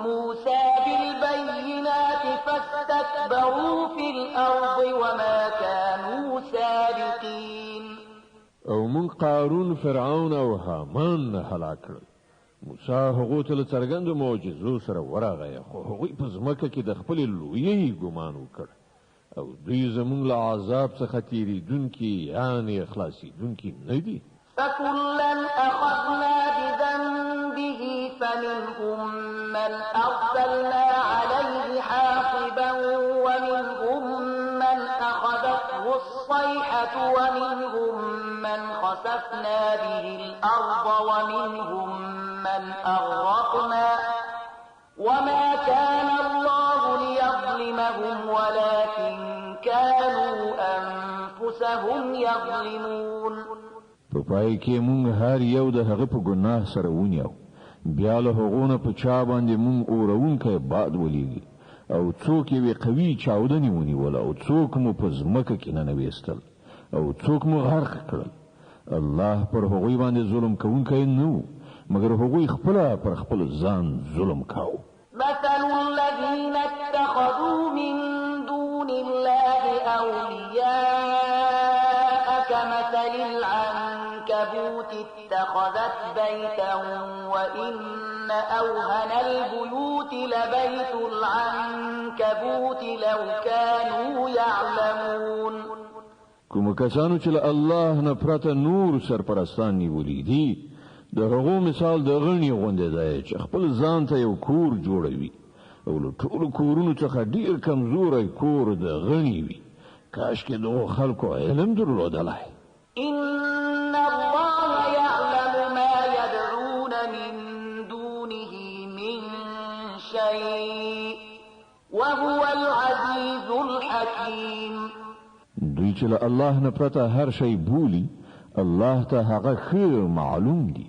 موسى بالبينات فاستكبروا في الأرض وما كانوا سابقين. او مونږ قارون فرعون او هامان هلاک کړل. موسی هغو ته له څرګندو معجزو سره ورغی خو هغوی په ځمکه کې د خپلې لویۍ ګمان وکړ او دوی زمونږ له عذاب څخه تېرېدونکي یعنې خلاصېدونکي نه دي. فكلا أخذنا بذنبه فمنهم من أرسلنا عليه حاصبا ومنهم من أخذته الصيحة ومنهم من خسفنا به الأرض ومنهم من أغرقنا يظلمون په پای کې مونږ هر یو د هغه په ګناه سره ونیو بیا له هغونه په چا باندې مونږ اورونکې باد ولېږي او څوک یې قوي چاودنی ونیول او څوک مو په ځمکه کې ننويستل او څوک مو غرق کړل الله پر هغوی باندې ظلم کوونکی نه مگر هغوی خپل پر خپل ځان ظلم کاوه مثل الذين اتخذوا من دون الله أولياء كمثل العنكبوت اتخذت بيتا وإن أوهن البيوت لبيت العنكبوت لو كانوا يعلمون کوم کسانو چې الله نه پرته نور سرپرستان نیولې دي د هغو مثال د غنی غونډه دی چې خپل ځان ته یو کور جوړوي او له ټولو کورونو څخه ډیر کمزوري کور د غنی وي کاش کې دغه خلکو علم درلودلای إن الله يعلم ما يدعون من دونه من شيء وهو العزيز الحكيم دوی چې له الله نه پرته هر شی بولی الله ته هغه خیر معلوم دي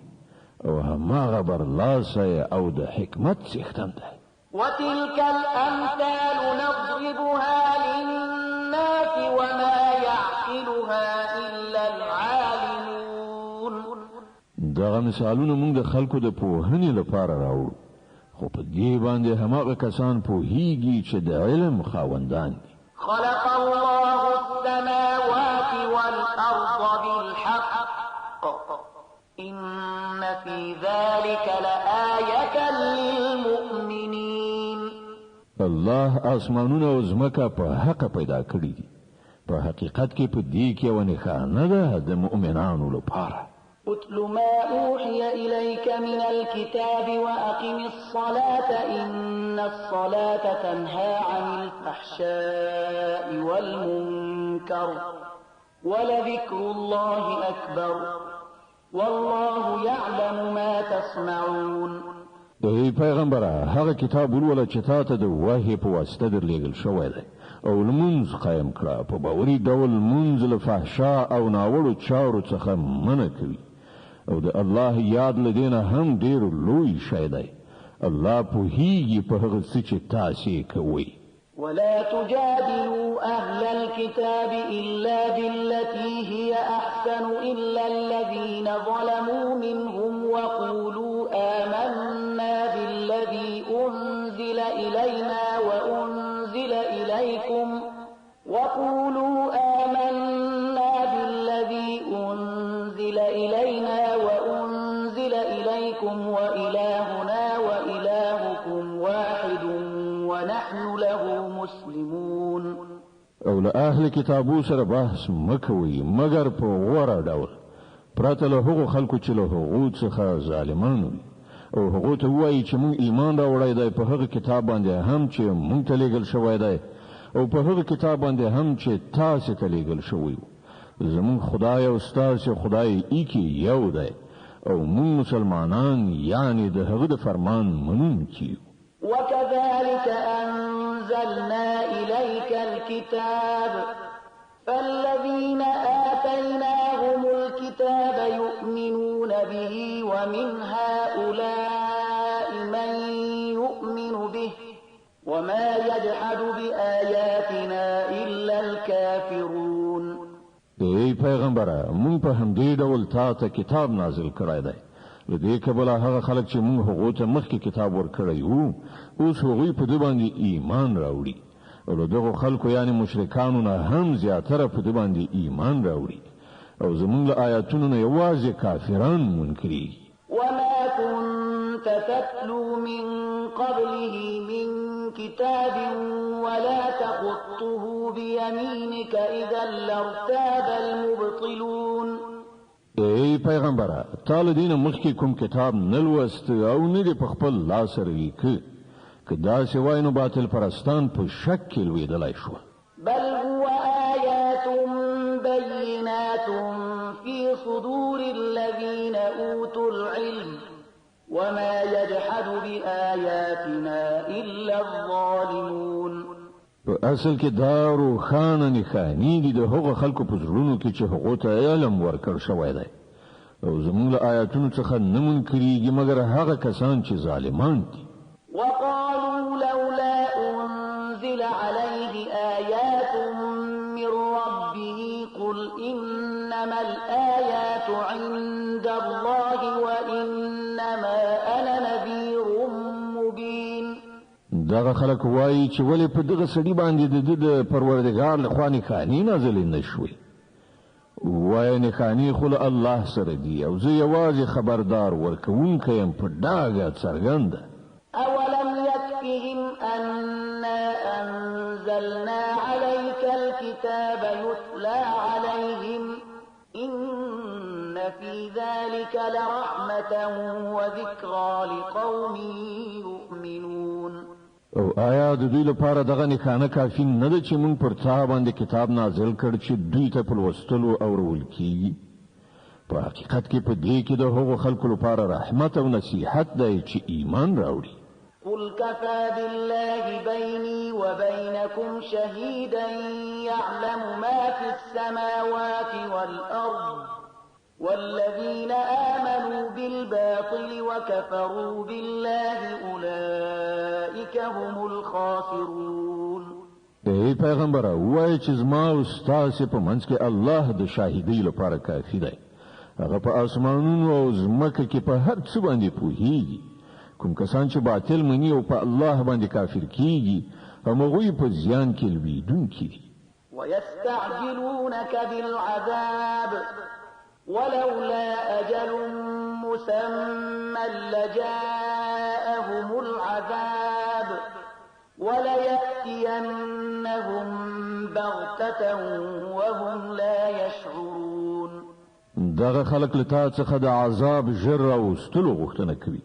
او هماغه برلاسه او د حکمت څښتن دی وتلك الأمثال نضربها للناس وما يعقلها إلا العالمون دغه مثالونه موږ د خلکو د پوهنې لپاره راوړو خو په دې باندې هماغه کسان پوهیږي چې د علم خاوندان دي خلق الله السماوات والأرض بالحق إن في ذلك لآية للمؤمنين الله اسمانونه او ځمکه په حق پیدا کړی دي په حقیقت کې په دې کې ونه خانه ده د مؤمنانو لپاره اتل ما أوحي إليك من الكتاب وأقم الصلاة إن الصلاة تنهى عن الفحشاء والمنكر ولذكر الله أكبر والله يعلم ما تصنعون د پیغمبره هغه کتاب ولول چې تاسو د وحی په واسطه درلېږل شوی دی او لمونځ قائم کړه په باوري ډول مونږ له فحشا او ناوړو چارو څخه منع کوي او د الله یاد لدینه هم ډیر لوی شی دی الله په هیږي په هغه څه چې تاسو کوي ولا تجادلوا أهل الكتاب إلا بالتي هي أحسن إلا الذين ظلموا منهم وقولوا آمنا بالذي أنزل إلينا وأنزل إليكم وإلهنا وإلهكم واحد ونحن له مسلمون او له اهل کتابو سره بحث مکوي مگر په غوړه ډول پرته له هغو خلکو چې له هغو څخه ظالمانو او هغو ته وایي چې موږ ایمان راوړی دی په هغه کتاب باندې هم چې موږ ته لېږل شوی دی او په هغه کتاب باندې هم چې تاسو ته لېږل شوی زمون خدای او ستاسو خدای ایکی یو دی او موږ مسلمانان یعنی د هغه د فرمان منونکي وكذلك أنزلنا إليك الكتاب فالذين آتيناهم الكتاب يؤمنون به ومن هؤلاء من يؤمن به وما يجحد بآياتنا إلا الكافرون ای پیغمبره مونږ په همدې ډول تاسو کتاب نازل کړی دی لدې کبله هغه خلک چې موږ هغه ته مخکې کتاب ورکړی وو اوس هغوی په دې باندې ایمان راوړي او دغه خلکو یعنی مشرکانو نه هم زیاتره په دې باندې ایمان راوړي او زموږ له آیاتونو نه یوازې کافران منکري وما كنت تتلو من قبله من كتاب ولا تخطه بيمينك إذا لارتاب المبطلون ای پیغمبره تعالی دین مخکې کوم کتاب نلوست او نه دی په خپل لاس سره لیکه کدا سوای نو باطل پرستان په شک کې لویدلای شو بل هو آیات بینات فی صدور الذین اوتوا العلم وما يجحد بآياتنا إلا الظالمون په په اصل کې دا روښانه نښانې دي د هغو خلکو په زړونو کې چې هغو ته علم ورکړ شوی دی او زموږ له آیاتونو څخه نه منکرېږي مګر هغه کسان چې ظالمان دي. وقالوا لولا أنزل عليه آيات من ربه قل إنما الآيات عند الله وإنما أنا نذير مبين. دغه خلک وایي چې ولې په دغه سړي باندې د پروردګار لخوا نښانې نازلې نشوي. وایي نښانې خو له الله سره دي او زه یوازې خبردار ورکوونکی یم په ډاګه څرګنده. أولم يكفهم أنا أنزلنا عليك الكتاب يتلى عليهم إن في ذلك لرحمة وذكرى لقوم يؤمنون. او آیا د دوی لپاره دغه نښانه کافي نه ده چې موږ پر تا باندې کتاب نازل کړ چې دوی ته په لوستلو او اورول کیږي؟ په حقیقت کې په دې کې د هغو خلکو لپاره رحمت او نصیحت دی چې ایمان راوړي. قل كفى بالله بيني وبينكم شهيدا يعلم ما في السماوات والأرض والذين آمنوا بالباطل وكفروا بالله أولئك هم الخاسرون. ای پیغمبر وای چې زما او ستاسو په منځ کې الله د شاهدۍ لپاره کافي دی. هغه په اسمانونو او زمکه کې په هر څه باندې پوهیږي. کوم کسان چې باطل مني او په الله باندې کافر کیږي هغوی په زیان کې لویدونکي دي. ويستعجلونك بالعذاب ولولا أجل مسمى لجاءهم العذاب وليأتينهم بغتة وهم لا يشعرون. دغه خلق لتا څخه د عذاب ژر راوستلو غوښتنه کوي.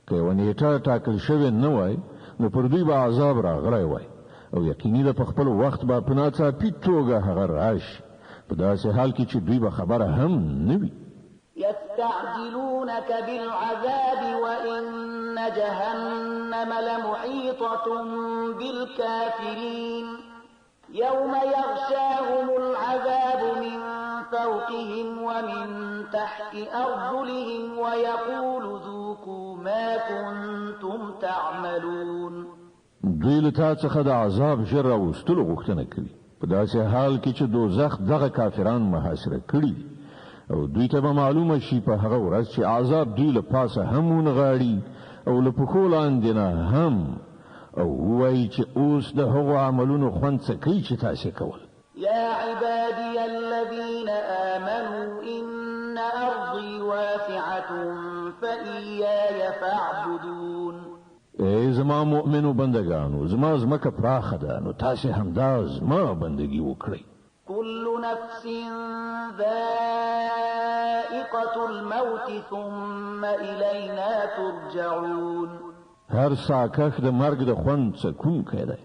که یو نیټه ټاکل شوې نه وای نو پر دوی به عذاب راغلی وای او یقیني ده په خپل وخت به په ناڅاپي توګه هغه راشي په داسې حال کې چې دوی به خبره هم نه وي. يستعجلونك بالعذاب وإن جهنم لمحيطة بالكافرين يوم يغشاهم العذاب من فوقهم ومن تحت أرجلهم ويقول ذوقوا ما كنتم تعملون. دوی له تا څخه د عذاب ژر راوستلو غوښتنه کوي په داسې حال کې چې دوزخ دغه کافران محاصره کړي او دوی ته به معلومه شي په هغه ورځ چې عذاب دوی له پاسه هم ونغاړي او له پښو لاندې نه هم او وایي چې اوس د هغو عملونو خوند څه کوي چې تاسې کول. يا عبادي الذين آمنوا إن أرضي واسعة فإياي فاعبدون. ای زما مؤمنو بندگانو زما زمکه پراخه ده نو تاسې همدا زما بندگی وکړئ. كل نفس ذائقة الموت ثم إلينا ترجعون. هر ساکخ د مرګ د خوند څکونکی دی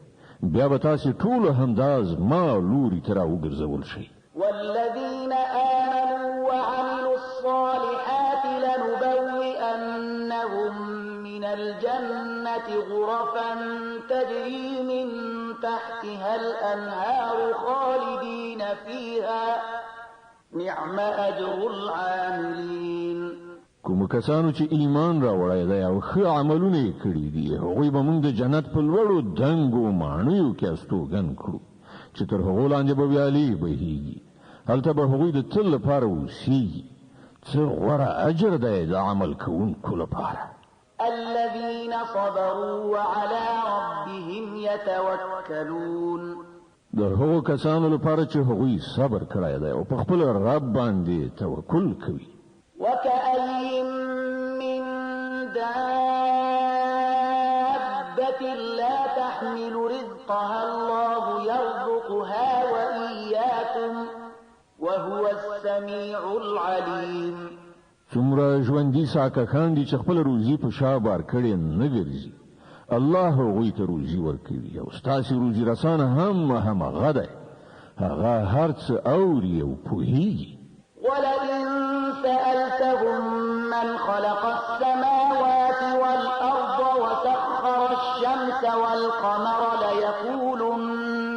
بیا به تاسې ټول همدا زما لوري ته راوګرځول شئ. والذين آمنوا وعملوا الصالحات لنبوئنهم من الجنة غرفا تجري من تحتها الأنهار خالدين فيها نعم أجر العاملين. کوم کسانو چې ایمان راوړی دی او ښه عملونه یې کړي دي هغوی به موږ د جنت په لوړو دنګو ماڼیو کې استوګن کړو چې تر هغو لاندې به ویالې بهیږي. هلته به هغوی د تل لپاره اوسیږي. څه غوره اجر دی د عمل کوونکو لپاره. الذين صبروا وعلى ربهم يتوكلون. د هغو کسانو لپاره چې هغوی صبر کړی دی او په خپل رب باندې توکل کوي. وكأين من دابة لا تحمل رزقها الله يرزقها وإياكم وهو السميع العليم. څومره ژوندي ساکخان دي چې خپل روزي په شا بار کړي نه ګرځي. الله هغوی ته روزي ورکوي او ستاسو روزي رسانه هم هغه ده. هغه هر څه اوري او پوهیږي. ولئن سألتهم من خلق السماوات والأرض وسخر الشمس والقمر ليقولن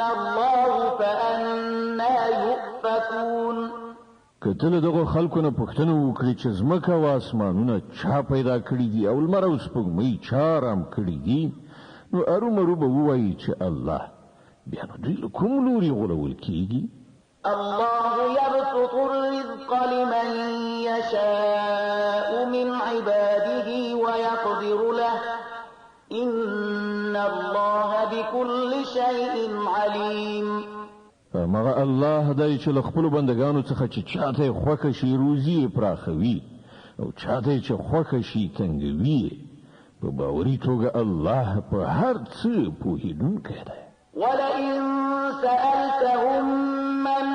کتل دغه خلکو نه پوښتنه وکړي چې ځمکه او اسمانونه چا پیدا کړي دي او لمر او سپوږمۍ چا رام کړي دي نو ارومرو به ووایي چې الله. بیا نو دوی له کوم لوري غولول کیږي؟ الله يبسط الرزق لمن يشاء من عباده ويقدر له إن الله بكل شيء عليم. مغه الله دای چې خپل بندگانو څخه چې چاته خوښ شي روزي پراخوي او چاته چې خوښ شي تنګوي. په باوري توګه الله په هر څه پوهیدونکی دی. ولئن سألتهم من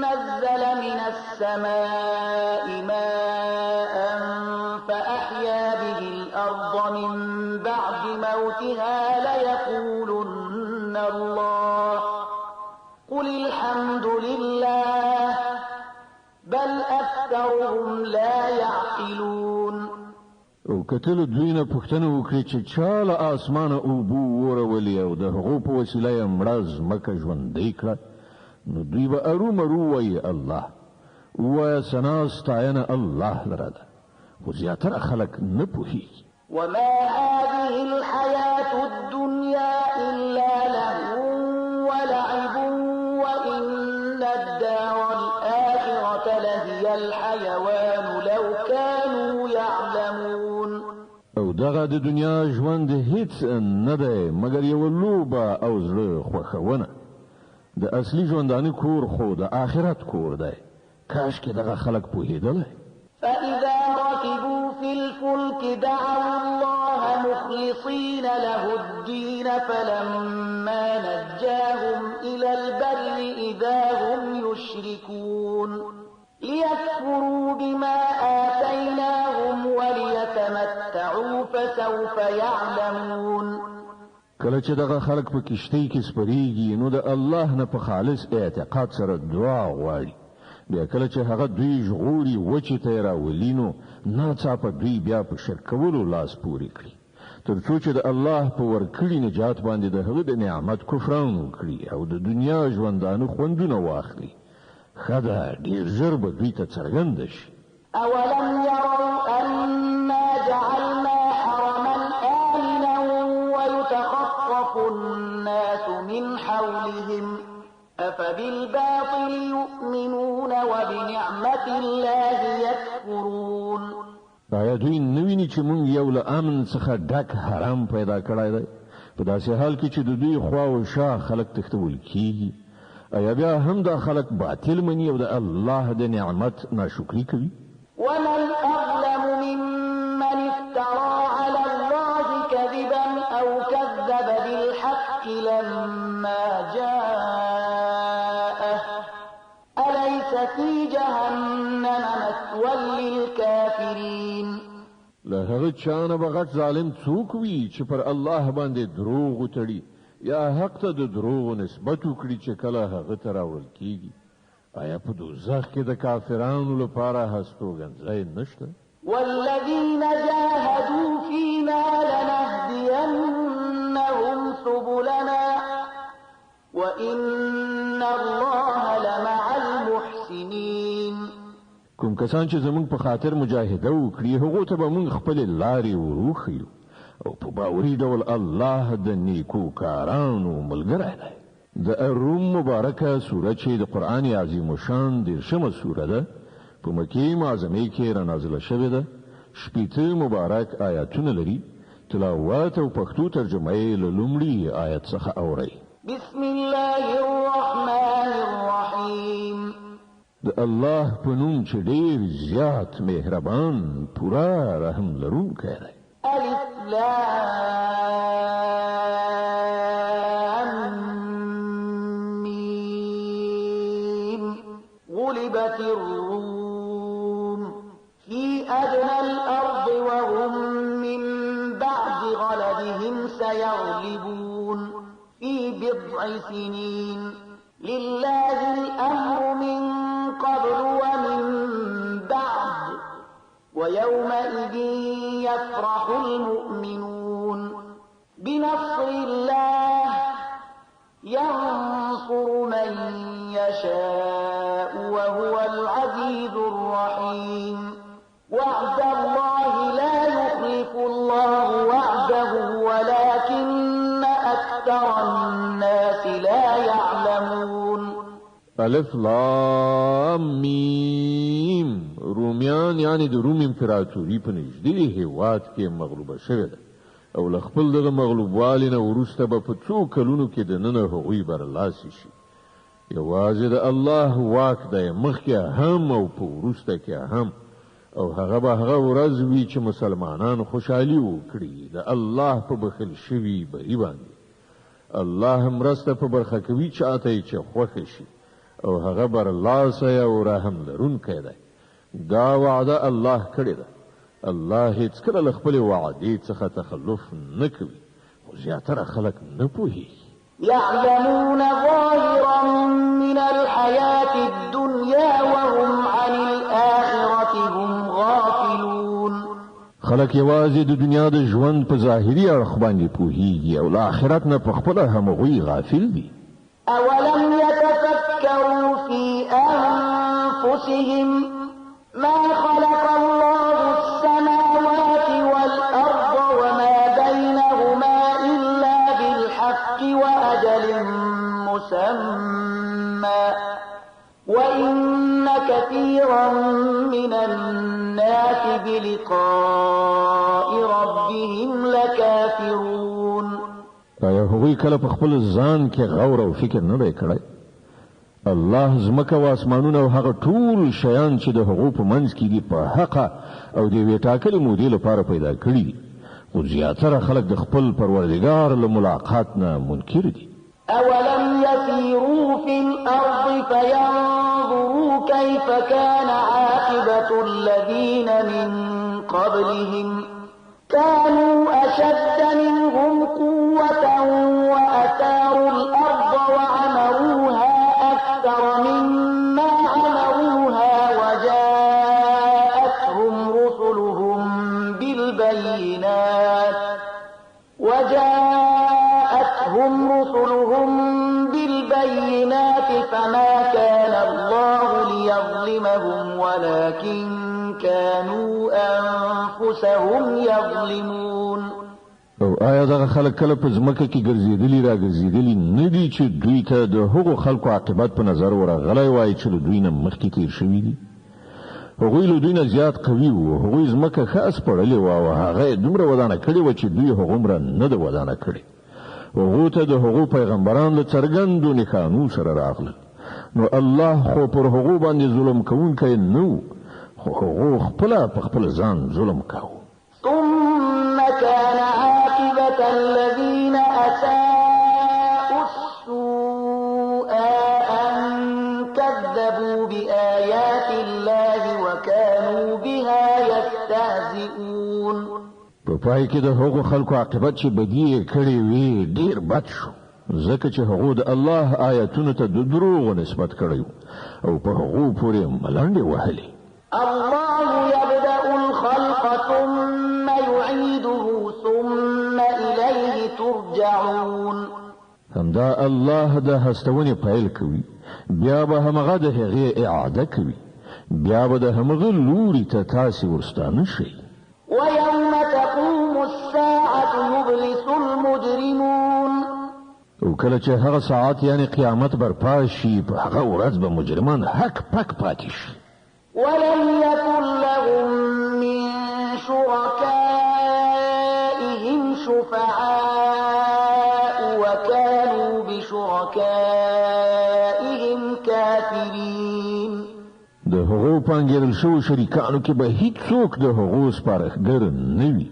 نزل من السماء ماء فأحيا به الأرض من بعد موتها ليقولن الله قل الحمد لله بل أكثرهم لا يعقلون. او کتل دوی نه پوښتنه وکړي چې چا له اسمانه اوبو ورولې او د هغو په وسیله یې مړه ځمکه ژوندۍ کړه نو دوی به ارومرو وایي الله. ووایه ثنا ستاینه الله لره ده خو زیاتره خلک نه پوهېږي. وما هذه الحياة الدنيا إلا لهو ولعب وإن الدار الآخرة لهي الحيوان لو كانوا يعلمون. او دغه د دنیا ژوند هیڅ نه دی مګر یو لوبه او زړه خوښونه. د اصلي ژوندانه کور خو د آخرت کور دی. کاش کې دغه خلک پوهېدلی. فإذا ركبوا في الفلك دعوا الله مخلصين له الدين فلما نجاهم إلى البر إذا هم يشركون ليكفروا بما آتيناهم وليتمتعوا فسوف يعلمون. کله چې دغه خلک په کشتۍ کې سپریږي نو د الله نه په خالص اعتقاد سره دعا غواړي. بیا کله چې هغه دوی ژغوري وچې ته یې راولي نو ناڅاپه دوی بیا په شرک کولو لاس پورې کړي تر څو چې د الله په ورکړي نجات باندې د هغه د نعمت کفران وکړي او د دنیا ژوندانه خوندونه واخلي. ښه ده ډېر ژر به دوی ته څرګنده شي. أولم يروا أنا جعلنا حرما آمنا ويتخطف الناس من حولهم أفبالباطل يؤمنون وبنعمة الله يكفرون. آیا دوی نویني چې مونږ یو له امن څخه ډک حرام پیدا کړی دی په داسې حال کې چې د دوی خوا او شا خلک تښتول کیږي؟ آیا بیا هم دا خلک باطل مني او د الله د نعمت ناشکري کوي؟ ومن أظلم ممن افترى على الله كذبا أو كذب بالحق لما جاءه أليس في جهنم مثوى للكافرين. له هغه چانه به غټ ظالم څوک وي چې پر الله باندې دروغ وتړي یا حق ته د دروغ نسبت وکړي چې کله هغه ته راوړل کیږي؟ آیا په دوزخ کې د کافرانو لپاره هستوګنځی نشته؟ والذين جاهدوا فينا لنهدينهم سبلنا وإن الله لمع المحسنين. کوم کسان چې زمونږ په خاطر مجاهده وکړي هغو ته به مونږ خپلې لارې وروښیو او په باوري ډول الله د نیکو کارانو ملګری دی. د الروم مبارکه سوره چې د قرآن عظیم شان 10مه سوره ده په مکې معظمه کې را نازله شوې ده. 80 مبارک آیاتونه لري. تلاوت او پښتو ترجمه یې له لومړي آیت څخه اورئ. بسم الله الرحمن الرحيم. د الله په نوم چې ډېر زیات مهربان پورا رحم لرونکی دی. ألف لام ميم. غلبت الروم في أدنى الأرض وهم من بعد غلبهم سيغلبون في بضع سنين لله الأمر من قبل ومن بعد ويومئذ يفرح المؤمنون بنصر الله ينصر من يشاء وهو العزيز الف لام میم رومیان یعنی د روم امپراتوري په نږدې هیواد کې مغلوبه شوې ده او له خپل دغه مغلوبوالي نه وروسته به په څو کلونو کې دننه هغوی برلاسي شي. یوازې د الله واک دی مخکې هم او په وروسته کې هم، او هغه به هغه ورځ وي چې مسلمانان خوشحالي وکړي د الله په بخل شوي بری باندې. الله مرسته په برخه کوي چاته چې خوښ شي او هغه برلاسه او رحم لرونکی دی. دا وعده الله کړې ده. الله هیڅکله له خپلې وعدې څخه تخلف نه کوي، خو زیاتره خلک نه پوهېږي. يعلمون ظاهرا من الحياة الدنيا وهم عن الآخرة هم غافلون. خلک یوازې د دنیا د ژوند په ظاهري اړخ باندې پوهېږي او له آخرت نه په خپله همغوی غافل دي. أولم يتفكروا في أنفسهم ما خلق الله السماوات والأرض وما بينهما إلا بالحق وأجل مسمى وإن كثيرا من الناس بلقاء ربهم لكافرون. آیا هغوی کله په خپل ځان کې غور او فکر نه دی کړی؟ الله زمکه او اسمانونه او هغه ټول شیان چې د هغو په منځ کې دي په حقه او د یوې ټاکلې مودې لپاره پیدا کړي دي، خو زیاتره خلک د خپل پروردګار له ملاقات نه منکر دي. أولم يسيروا في الأرض فينظروا كيف كان عاقبة الذين من قبلهم كانوا أشد منهم قوة وأثاروا الأرض وعمروها أكثر مما عمروها وجاءتهم رسلهم بالبينات فما كان الله ليظلمهم ولكن كانوا أنفسهم يظلمون. او آیا دغه خلک کله په ځمکه کې ګرځېدلي را ګرځېدلي نه دي چې دوی ته د هغو خلکو عاقبت په نظر ورغلی وای چې له دوی نه مخکې تیر شوي دي؟ هغوی له دوی نه زیات قوي وو، هغوی ځمکه ښه اسپړلې وه او هغه یې دومره ودانه کړې وه چې دوی هغومره نه ده ودانه کړې. هغو ته د هغو پیغمبران له څرګندو نښانو سره راغلل، نو الله خو پر هغو باندې ظلم کوونکی نه و، خو هغو خپله په خپل ځان ظلم کاوه. ثم كان عاقبة الذين أساءوا السوء أن كذبوا بآيات الله وكانوا بها يستهزئون. په پای کې د هغو خلکو عاقبت چې بدی یې کړې وي ډېر بد شو، ځکه چې هغو د الله آیاتونو ته د دروغو نسبت کړی او په هغو پورې ملنډې وهلې. الله يبدأ الخلق ثم يعيده ثم إليه ترجعون. همدا الله د هستونې پیل کوي، بیا به همغه د هغې اعاده کوي، بیا به د همغه لوري ته تاسې ورستانه شئ. ويوم تقوم الساعة يبلس المجرمون. او کله چې هغه ساعت یعنی قیامت برپا شي په هغه ورځ به مجرمان حق پک پاتې شي. ولم يكن لهم من شركائهم شفعاء وكانوا بشركائهم كافرين. د هغو پانګېرل شوو شریکانو کې به هیڅوک د هغو سپارښتګر نه وي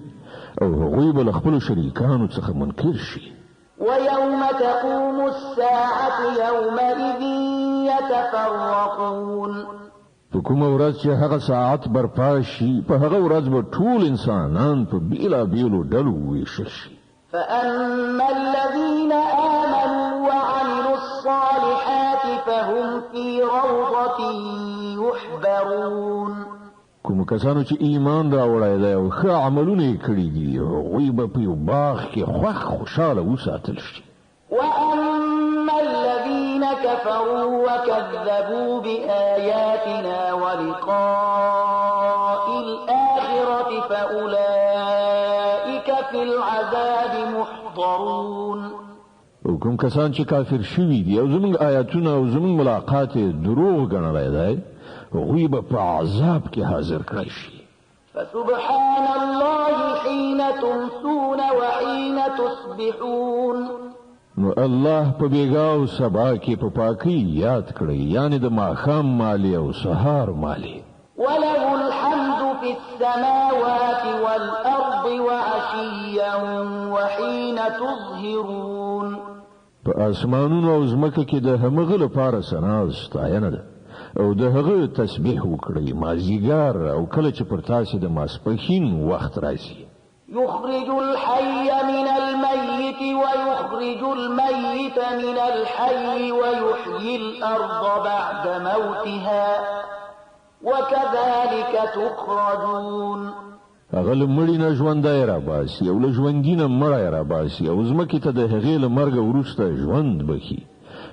او هغوی به له خپلو شریکانو څخه منکر شي. ويوم تقوم الساعة يومئذ يتفرقون. په کومه ورځ چې هغه ساعت برپا شي په هغه ورځ به ټول انسانان په بېلابېلو ډلو وویشل شي. فأما الذين آمنوا وعملوا الصالحات فهم في روضة يحبرون. کوم کسانو چې ایمان راوړی دی او ښه عملونه یې کړي دي هغوی به په یو باغ کې خوشحاله وساتل شي. وأما الذين كفروا وكذبوا بآياتنا ولقاء الآخرة فأولئك في العذاب محضرون. او کوم کوم کسان چې کافر شوي دي او زموږ آیاتونه او زموږ ملاقات دروغ ګڼلی دی هغوی به په عذاب کې حاضر کړی شي. فسبحان الله حين تمسون وحين تصبحون. نو الله په بیګا او سبا کې په پاکۍ یاد کړی، یعنی د ماښام مالی او سهار مالی. وله الحمد في السماوات والأرض وعشيا وحين تظهرون. په اسمانونو او ځمکه کې د همغه لپاره ثنا ستاینه ده او د هغه تسبیح وکړئ مازیګر او کله چې پر تاسو د ماسپښین وخت راځي. يخرج الحي من الميت ويخرج الميت من الحي ويحيي الأرض بعد موتها وكذلك تخرجون. هغه له مړي نه ژوندی راباسي او له ژوندي نه مړی راباسي او ځمکې ته د هغې له مرګه وروسته ژوند بخي.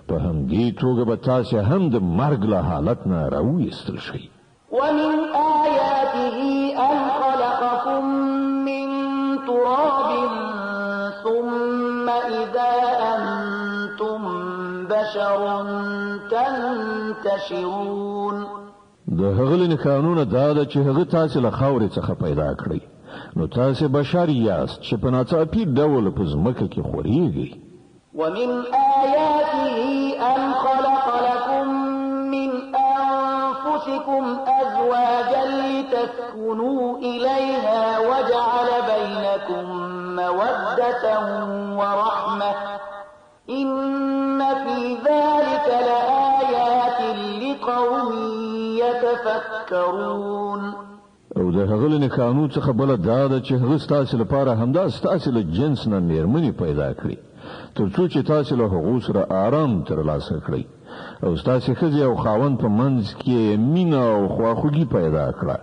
په همدې توګه به تاسې هم د مرګ له حالت نه راویستل شئ. ومن آياته أن خلقكم من تراب ثم إذا أنتم بشر تنتشرون. د هغه له قانونه دا ده چې هغه تاسې له خاورې څخه پیدا کړی، نو تاسې بشر یاست چې په ناڅاپي ډول په ځمکه کې خورېږئ. ومن آياته أن خلق لكم من أنفسكم أزواجا لتسكنوا إليها وجعل بينكم مودة ورحمة إن في ذلك لآيات لقوم يتفكرون. او د هغه له قانون څخه بل دا ده چې هغه ستاسو لپاره همدا ستاسو له جنس نه مېرمنې پیدا کړي ترڅو چې تاسو له هغو سره آرام ترلاسه کړئ او ستاسو ښځې او خاوند په منځ کې مینه او خواخوږي پیدا کړه.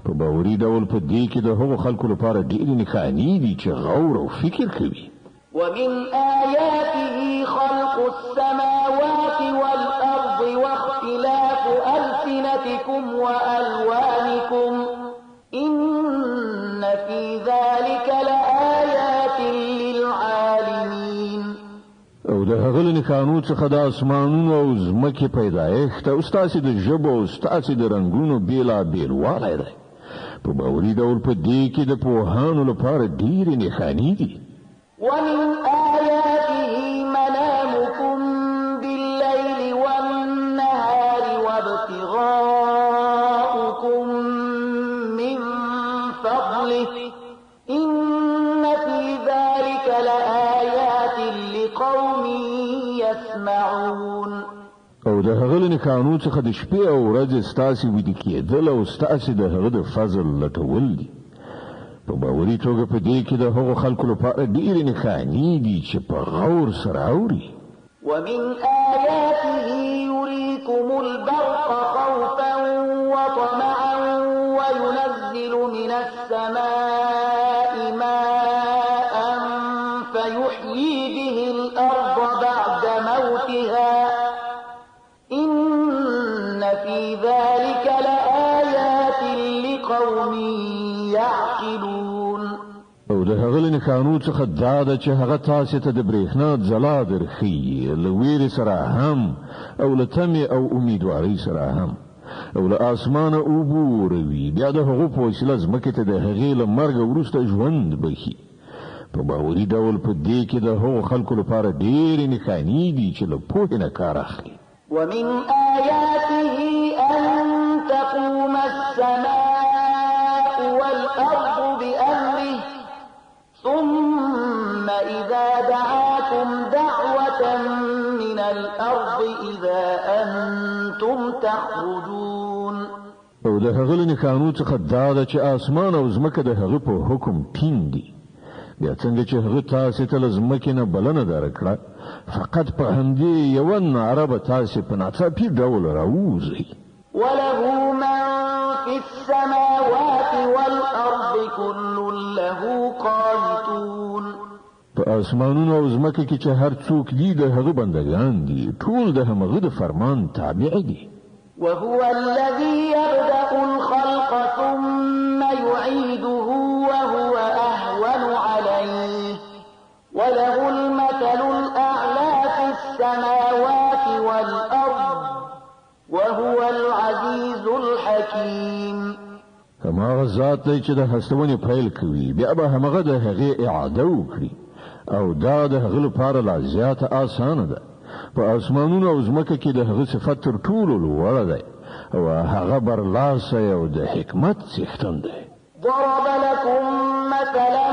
په باوري ډول په دې کې د هغو خلکو لپاره ډېرې نښانې دي چې غور او فکر کوي. ومن آياته خلق السماوات والأرض واختلاف ألسنتكم وألوانكم إن في ذلك لآيات للعالمين. او د هغه له قانون څخه د اسمانونو او ځمکې پیدایښت او ستاسو د ژبو او ستاسو د رنګونو بېلابېل والی دی. په باوري ډول په دې کې د پوهانو لپاره ډېرې نښانې دي. ومن آياته منامكم بالليل والنهار وابتغاؤكم من فضله إن في ذلك لآيات لقوم يسمعون. او د هغه له قانون څخه د شپې او ورځې ستاسو ویده کېدل او ستاسو د هغه د فضل لټول دي. په باوري توګه په دې کې د هغو خلکو لپاره ډېرې نښانې دي چې په غور سره اوري. ومن آياته يريكم البرق خوفا وطمعا وينزل من السماء ماء فيحيي به الأرض بعد موتها إن في ذلك لآيات لقوم يعقلون. او د هغه له قانون څخه دا ده چې هغه تاسو ته د برېښنا ځلا درخي له ویرې سره هم او له تمې او امیدوارۍ سره هم او له اسمانه اوبه وروي بیا د هغو په وسیله ځمکې ته د هغې له مرګه وروسته ژوند بخي. په باوري ډول په دې کې د هغو خلکو لپاره ډېرې نښانې دي چې له پوهې نه کار اخلي. ومن آياته أن تقوم السماء والأرض بأمره ثم إذا دعاكم دعوة من الأرض إذا أنتم تخرجون. او د هغه له قانون څخه دا ده چې اسمان او ځمکه د هغه په حکم ټینګ دي. بیا څنګه چې هغه تاسو ته له ځمکې نه بلنه درکړه فقط په همدې یوه ناره به تاسو په ناڅاپي ډول راووځئ. وله من في السماوات والأرض كل له قانتون. په اسمانونو او ځمکه کې چې هر څوک دي د هغه بندگان دي ټول د هغه د فرمان تابع دي. وهو الذي يبدأ الخلق ثم يعيده وهو أهون عليه وله المثل الأعلى السماوات والأرض وهو العزيز الحكيم. هماغه ذات دی چې د هستونې پیل کوي بیا به همغه د هغې اعاده وکړي او دا د هغه لپاره لا زیاته آسانه ده. په اسمانونو او ځمکه کې د هغه صفت تر ټولو لوړه دی او هغه برلاسی او د حکمت څښتن دی. ضرب لكم مثلا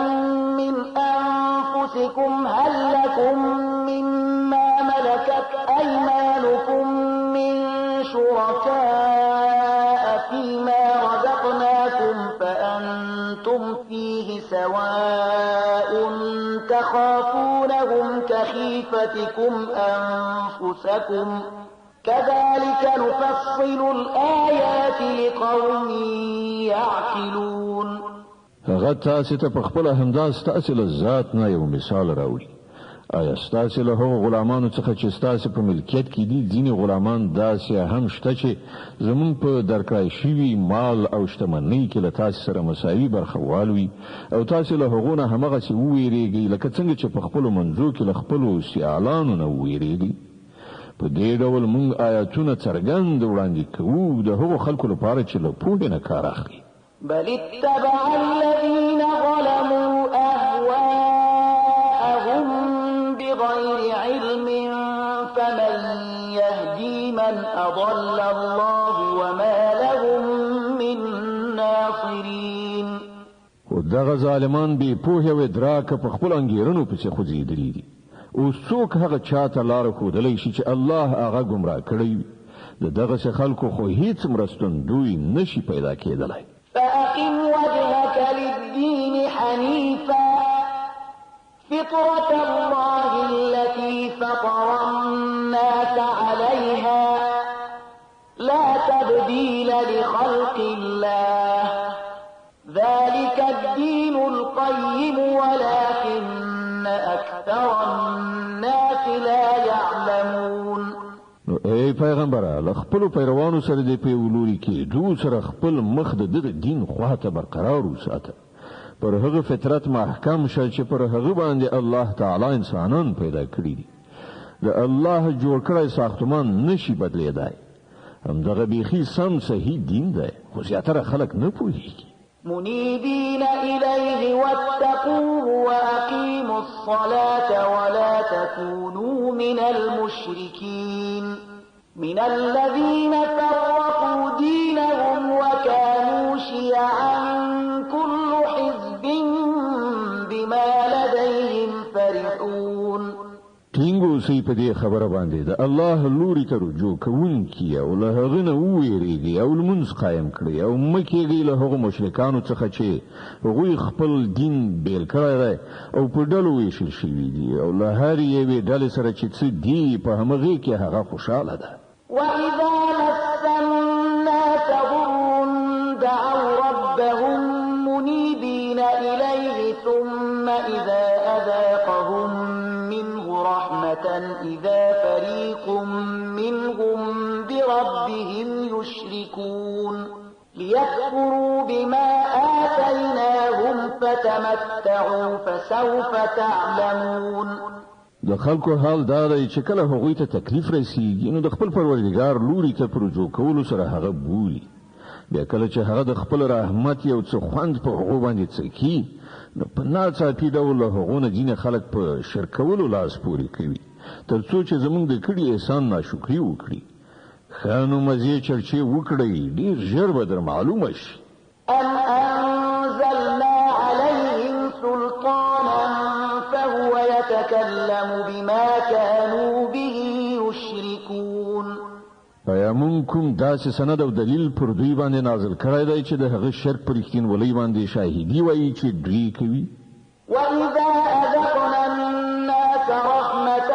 من أنفسكم هل لكم مما ملكت أيمانكم من شركاء فيما رزقناكم فأنتم فيه سواء تخافونهم كخيفتكم أنفسكم كذلك نفصل الآيات لقوم يعقلون. هغه تاسو ته په خپل همدا ستاسو له ذات نه یو مثال راوړي. آیا ستاسو له هغو غلامانو څخه چې ستاسو په ملکیت کې دي ځینې غلامان داسې هم شته چې زمون په درکړای شوي مال او شتمنۍ کې له تاسو سره مساوي برخوال وي او تاسو له هغو نه همغسې وویریږئ لکه څنګه چې په خپلو منځو کې له خپلو سیالانو نه وویریږئ. په دې ډول موږ آیاتونه څرګند وړاندې کوو د هغو خلکو لپاره چې له پوهې نه کار اخلي. بل اتبع الذين ظلموا أهواءهم بغير علم فمن يهدي من أضل الله وما لهم من ناصرين. ودغه ظالمان به پوهې او ادراک په خپل انګیرنو پسې خوځېدلي دي. او څوک هغه چاته لار ښودلی شي چې الله هغه ګمراه کړی وي د دغسې خلکو خو هیڅ مرستندوی نشي پیدا کېدلی. فأقم وجهك للدين حنيفا فطرة الله التي فطر الناس عليها لا تبديل لخلق الله ذلك الدين القيم ولكن أكثر الناس لا يعلمون. ای پیغمبره له خپلو پیروانو سره د پیولوري کېدو سره خپل مخ د دغه دین خواته برقرار وساته. پر هغه فطرت محکم شه چې پر هغه باندې الله تعالی انسانان پیدا کړی دي. د الله جوړ کړی ساختمان نشي بدلیدای. همدغه بیخي سم صحیح دین دی خو زیاتره خلک نه پوهیږي. منيبين إليه واتقوه وأقيموا الصلاة ولا تكونوا من المشركين من الذين فرقوا دينهم وكانوا شيعا كل حزب بما لديهم فرحون. ټینګو سي په دې خبره باندې د الله لوري ته رجوع کوونکي او له هغه نه وویریږي او لمونځ قایم کړي او مکیږي له هغو مشرکانو څخه چې هغوی خپل دین بیل کړی دی او په ډلو ویشل شوي دي او له هر یوې ډلې سره چې څه دي په همغې کې هغه خوشحاله ده. وإذا مس الناس ضر دعوا ربهم منيبين إليه ثم إذا أذاقهم منه رحمة إذا فريق منهم بربهم يشركون ليكفروا بما آتيناهم فتمتعوا فسوف تعلمون. د خلکو حال دا دی چې کله هغوی ته تکلیف رسیږي نو د خپل پروردګار لوري ته پر رجوع کولو سره هغه بولي. بیا کله چې هغه د خپل رحمت یو څه خوند په هغو باندې څکي نو په ناڅاپي ډول له هغو نه ځینې خلک په شرکولو لاس پورې کوي تر څو چې زموږ د کړي احسان ناشکري وکړي. ښه نو مزې چرچې وکړئ ډېر ژر به در معلومه شي. أم أنزلنا عليهم سلطانا فهو يتكلم بما كانوا به يشركون. آیا مونږ کوم داسې سند او دلیل پر دوی باندې نازل کړی دی چې د هغه شرک پر رښتینولۍ باندې شاهدي وایي چې دوی کوي؟ وإذا أذقنا الناس رحمة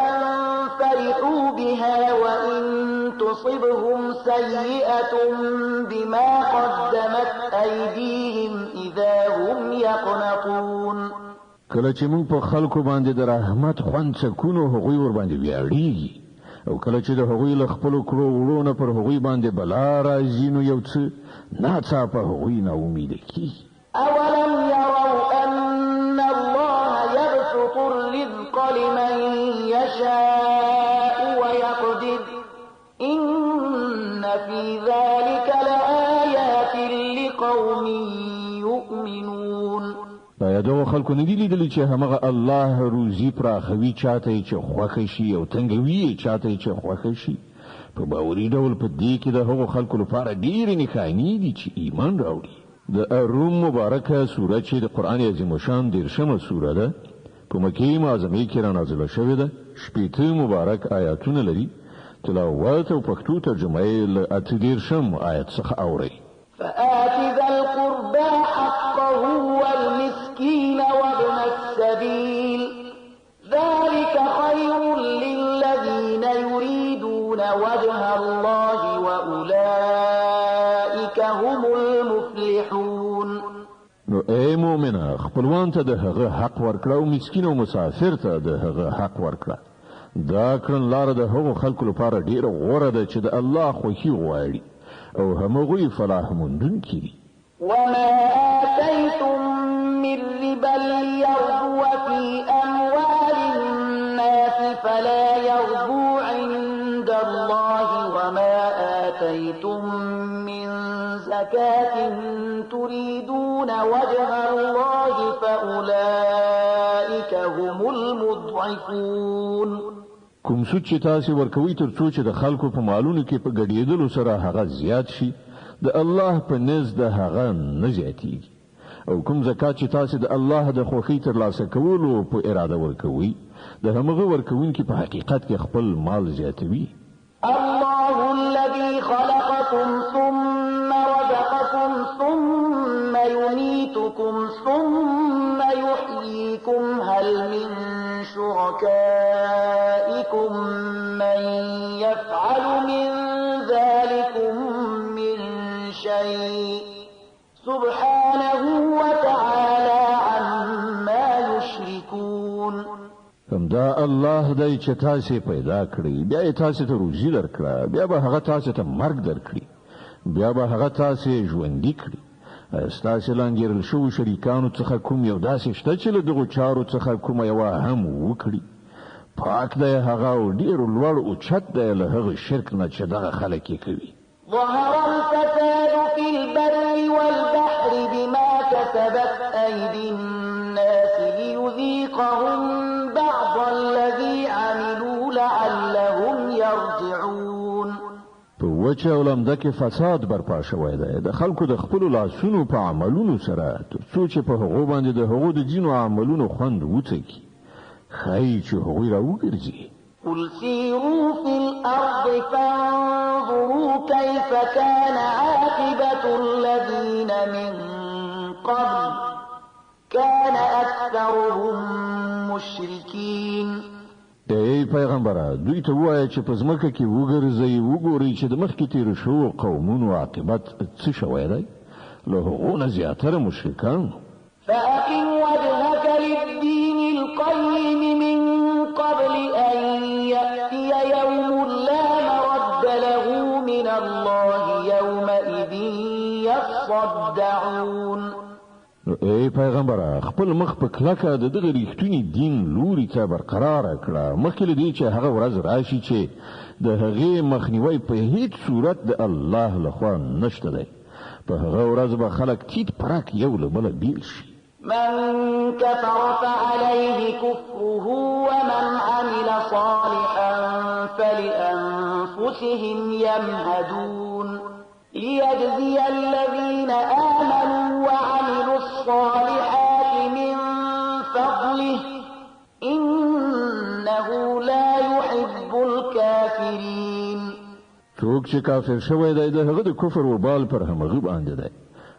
فرحوا بها وإن تصبهم سيئة بما قدمت أيديهم إذا هم يقنطون. کله چې مونږ په خلکو باندې د رحمت خوند څکونو هغوی ور باندې ویاړیږي او کله چې د هغوی له خپلو کړو وړو نه پر هغوی باندې بلا راځي نو یو څه ناڅاپه هغوی ناامیده کیږي. أولم يروا أن الله يبسط الرزق لمن يشاء آیا دغه خلکو نه دي لیدلي چې همغه الله روزي پراخوي چاته چې خوښ شي او تنګوي چاته چې خوښ شي؟ په باوري ډول په دې کې د هغو خلکو لپاره ډېرې نښانې دي چې ایمان راوړي. د الروم مبارکه سوره چې د قرآن عظیم شان 13مه سوره ده، په مکې معظمې کې را نازله شوې ده، 80 مبارک آیاتونه لري. تلاوت او پښتو ترجمه یې له 13 آیت څخه اورئ. فآت ذا القربى حقه والمسكين وابن السبيل ذلك خير للذين يريدون وجه الله وأولئك هم المفلحون. نو اے مومنه خپلوان ته د هغه حق ورکړه او مسکین او مسافر ته د هغه حق ورکړه. دا کړن لار د هغو خلکو لپاره ډیره غوره ده چې د الله خوښي غواړي او همغوی فلاح موندونکي دي. وما آتيتم من ربا ليربو في أموال الناس فلا يربو عند الله وما آتيتم من زكاة تريدون وجه الله فأولئك هم المضعفون. کوم څه چې تاسو ورکوي تر څو چې د خلکو په مالونو کې په ګډېدلو سره هغه زیات شي، د الله په نزد هغه نه زیاتېږي. او کوم زکات چې تاسو د الله د خوښۍ ترلاسه کولو په اراده ورکوي، د همغه ورکوونکي په حقیقت کې خپل مال زیاتوي. الله الذي خلقكم ثم رزقكم ثم يميتكم ثم يحييكم هل من شركائكم من يفعل من ذلكم من شيء سبحانه وتعالى عما يشركون. همدا الله دی چې تاسو پیدا کړی، بیا یې تاسو ته روزي درکړه، بیا به هغه تاسو ته مرګ درکړي، بیا به هغه تاسو ژوندي کړي. تاسو لاندې شو شریکانو څخه کوم یو داسې شته چې له دغو چارو څخه کومه یوه هم وکړي؟ پاک دی هغه او ډېر لوړ اوچت دی له هغه شرک نه چې دغه خلک یې کوي. ظهر الفساد في البر والبحر بما كسبت أيدي الناس ليذيقهم بعض الذي عملوا لعلهم يرجعون. په وچه او لمده کې فساد برپا شوی دی د خلکو د خپلو لاسونو په عملونو سره، تر څو چې په هغو باندې د هغو د ځینو عملونو خوند وڅکي. ښایي چې هغوی راوګرځي. قل سيروا في الأرض فانظروا كيف كان عاقبة الذين من قبل كان أكثرهم مشركين. ای پیغمبره دوی ته وایه چې په ځمکه کې وګرځئ، وګورئ چې د مخکې تېرو شوو قومونو عاقبت څه شوی دی، له هغو نه زیاتره مشرکان. فأقم وجهك للدين القيم من قبل أن يأتي يوم لا مرد له من الله يومئذ يصدعون. ای پیغمبره خپل مخ په کلکه د دغه ریښتونی دین لوري ته برقرار کړه، مخکې له دې چې هغه ورځ راشي چې د هغې مخنیوی په هیڅ صورت د الله لخوا نشته دی. په هغه ورځ به خلک تیت پرک یو له بله بیل شي. من كفر فعليه كفره ومن عمل صالحا فلأنفسهم يمهدون ليجزي الذين آمنوا وعملوا الصالحات من فضله إنه لا يحب الكافرين. څوک چې کافر شوی دی د هغه د کفر وبال پر همغه باندې دی،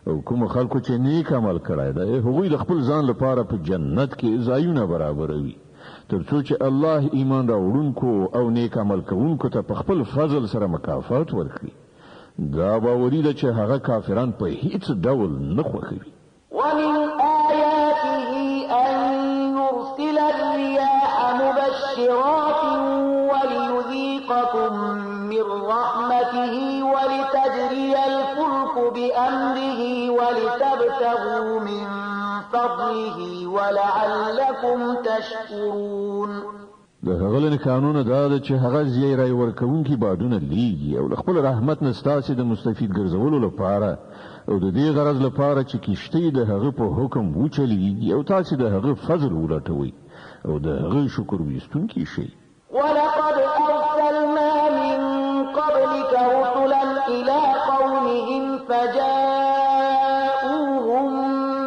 او کوم خلکو چې نیک عمل کړی دی هغوی د خپل ځان لپاره په جنت کې ځایونه برابروي، تر څو چې الله ایمان راوړونکو او نیک عمل کوونکو ته په خپل فضل سره مکافات ورکړي. دا باوري ده چې هغه کافران په هیڅ ډول نه خوښوي. ومن آياته أن يرسل الرياح مبشرات وليذيقكم من رحمته ولتجري الفلك بأمره ولتبتغوا من فضله ولعلكم تشكرون. د هغه له قانون دا ده چې هغه زی رای ورکوونکي بادونه لیږي او خپل رحمت نه ستاسو د مستفید ګرځولو لپاره او د دې غرض لپاره چې کیشته د هغه په حکم وچلیږي او تاسو د هغه فضل ولټوي او د هغه شکر وستونکي شي. ولقد أرسلنا من قبلك رسلا إلى قومهم فجاءوهم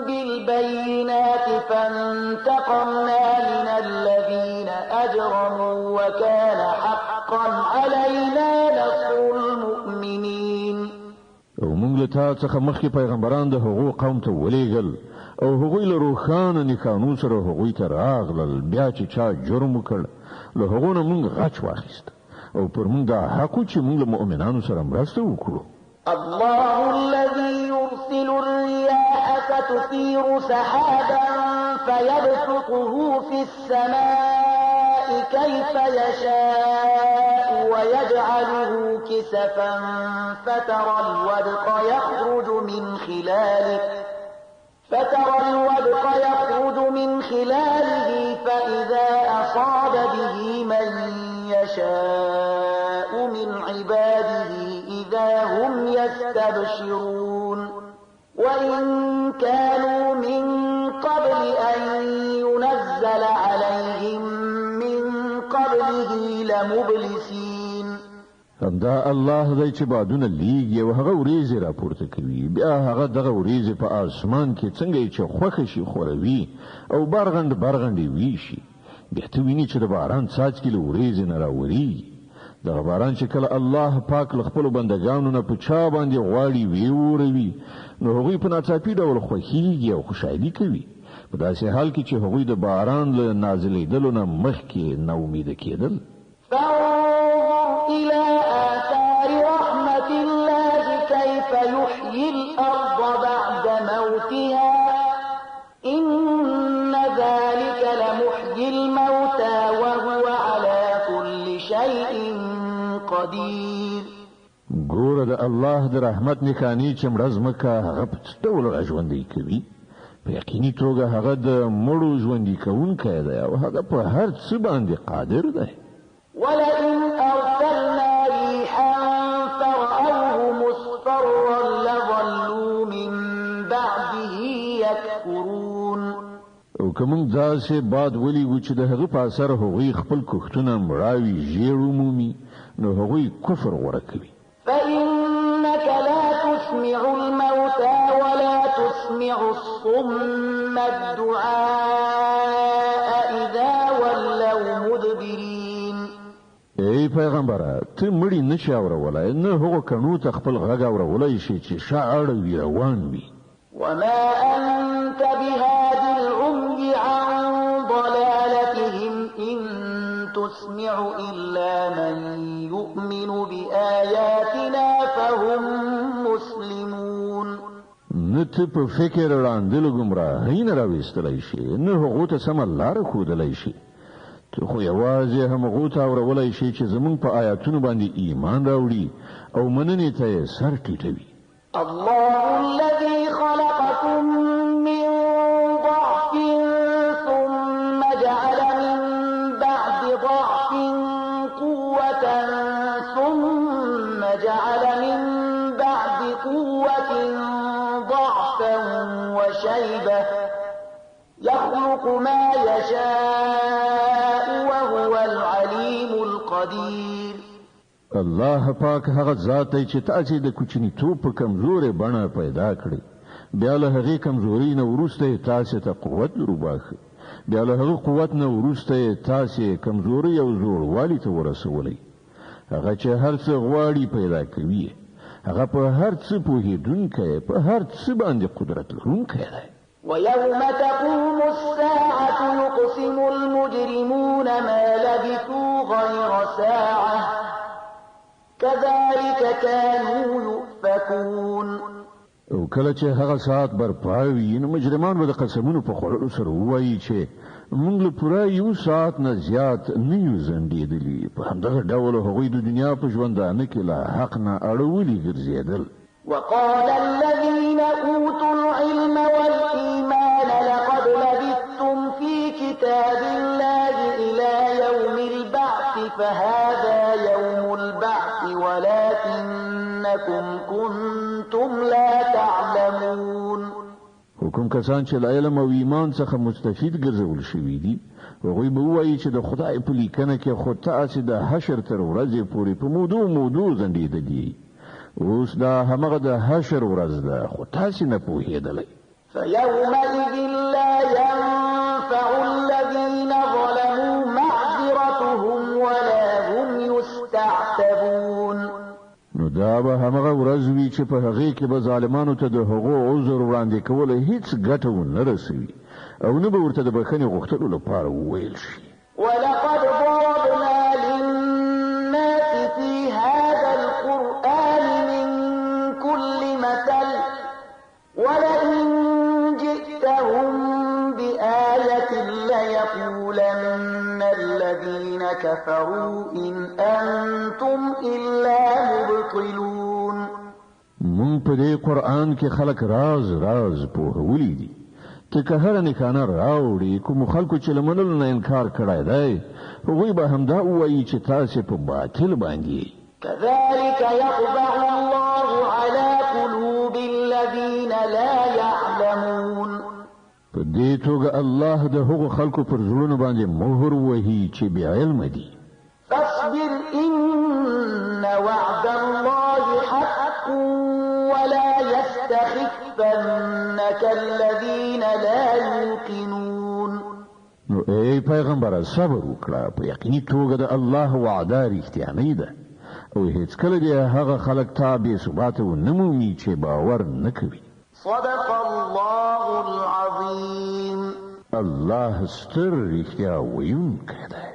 بالبينات فانتقمنا من الذين أجرموا وكان حقا علينا نصر المؤمنين. او موږ له تاسو څخه مخکې پیغمبران د هغو قوم ته ولېږل او هغوی له روښانه نښانو سره هغوی ته راغلل، بیا چې چا جرم وکړ له هغو نه موږ غچ واخیست او پر موږ دا حق چې موږ له مؤمنانو سره مرسته وکړو. الله الذي يرسل الرياح فتثير سحابا فيبسطه في السماء كيف يشاء ويجعله كسفا فترى الودق يخرج من خلاله فإذا أصاب به من يشاء من عباده إذا هم يستبشرون. وإن كانوا من قبل أن ينزل عليهم من قبله لمبلسين. همدا الله دی چې بادونه لیږي او هغه وریځې راپورته کوي، بیا هغه دغه وریځې په اسمان کې څنګه چې خوښه شي خوروي او برغندې ویشي. بیا ته ویني چې د باران څاڅکي له وریځې نه راوري. دغه باران چې کله الله پاک له خپلو بندګانو نه په چا باندې غواړي ویوروي نو هغوی په ناڅاپي ډول خوښیږي او خوشحالي کوي، په داسې حال کې چې هغوی د باران له نازلېدلو نه مخکې نا امیده کېدل. فانظر إلى آثار رحمة الله كيف يحيي الأرض بعد موتها إن ذلك لمحيي الموتى وهو على كل شيء قدير. ګوره د الله د رحمت نښانې چې مړه ځمکه هغه په څه ډول ژوندی کوي، په یقیني توګه هغه د مړو ژوندي کوونکی دی او هغه په هر څه باندې قادر دی. ولئن أرسلنا ريحا فرأوه مصفرا لظلوا من بعده يكفرون. او کوم ځاسه باد ولي و چې د هغه په اثر هغوی خپل کوښتونه مړاوي ژیړو مومي نو هغوی کفر ورکوي. فإنك لا تسمع الموتى ولا تسمع الصم الدعاء إذا ولوا مدبرين. ای پیغمبره ته مړی نشي اورولای نه هغه کنو ته خپل غږ اورولای شي چې شاعر وی روان وي. وما أنت بهاد العمي عن ضلالتهم إن تسمع إلا من يؤمن بآياتنا فهم مسلمون. نه ته په فکر وړاندې ګمراهی نه راوستلای شي نه هغه ته سم لار خودلای شي، ته خو یوازې هغه ته اورولای شي چې زمون په آیاتونو باندې ایمان راوړي او مننې ته سر ټیټوي. الله الذي خلقكم من ضعف ثم جعل من بعد ضعف قوة ثم جعل من بعد قوة ضعفا وشيبة يخلق ما يشاء وهو العليم القدير. الله پاک هغه ذات دی چې تاسو د کوچنی توپ په کمزورې بڼه پیدا کړی، بیا له هغه کمزوري نه وروسته تاسو ته قوت وروباخه، بیا له هغه قوت نه وروسته تاسو کمزوري او زوړوالی ته ورسولئ. هغه چې هر څه غواړي پیدا کوي، هغه په هر څه پوهیدونکی، په هر څه باندې قدرت لرونکی دی. ويوم تقوم الساعة يقسم المجرمون ما لبثوا غير ساعة كذلك كانوا يؤفكون. او کله چې هغه ساعت برپاوي نو مجرمان به د قسمونو په خوړلو سره وایي چې موږ له پوره یو ساعت نه زیات نه یو زندېدلي. په همدغه ډول هغوی د دنیا په ژوندانه کې له حق نه اړولي ګرځېدل. وقال الذين أوتوا العلم والإيمان لقد لبثتم في كتاب الله إلى يوم يوم البعث ولكنكم كنتم لا تعلمون. حکم کسان چې له علم او ایمان څخه مستفید ګرځول شوي دي هغوی به ووایي چې د خدای په لیکنه کې خو تاسې د حشر تر ورځې پورې په موضوع ځنډېدلي اوس دا همغه د حشر ورځ ده خو تاسې نه پوهېدلی. فيومئذ لا ينفع الذين ظلموا معذرتهم ولا هم يستعتبون. نو دا به همغه ورځ وي چې په هغې کې به ظالمانو ته د هغو عذر وړاندې کوله هیڅ ګټه ونه رسوي او نه به ورته د بخښنې غوښتلو لپاره وویل شي. ولقد ضربنا للناس في هذا القرآن من كل مثل ولئن جئتهم بآية ليقولن الذين كفروا إن أنتم إلا مبطلون. مونږ په دې قرآن کې خلک راز پوهولي دي چې که هر نښانه راوړي کوم خلکو چې له منلو نه انکار کړی دی هغوی به همدا ووایي چې تاسې په باطل باندې. كذلك يطبع الله على قلوب الذين لا يعلمون. په دې توګه الله د هغو خلکو پر زړونو باندې مهر وهي چې بې علمه دي. فاصبر إن وعد الله حق ولا يستخفنك الذين لا يوقنون. نو ای پیغمبر صبر وکړه په یقیني توګه د الله وعده رښتیانۍ ده او هیڅکله دې هغه خلک ته بې ثباته ونه مومي چې باور نه کوي. صدق الله العظيم. الله ستر رښتیا ویونکی دی.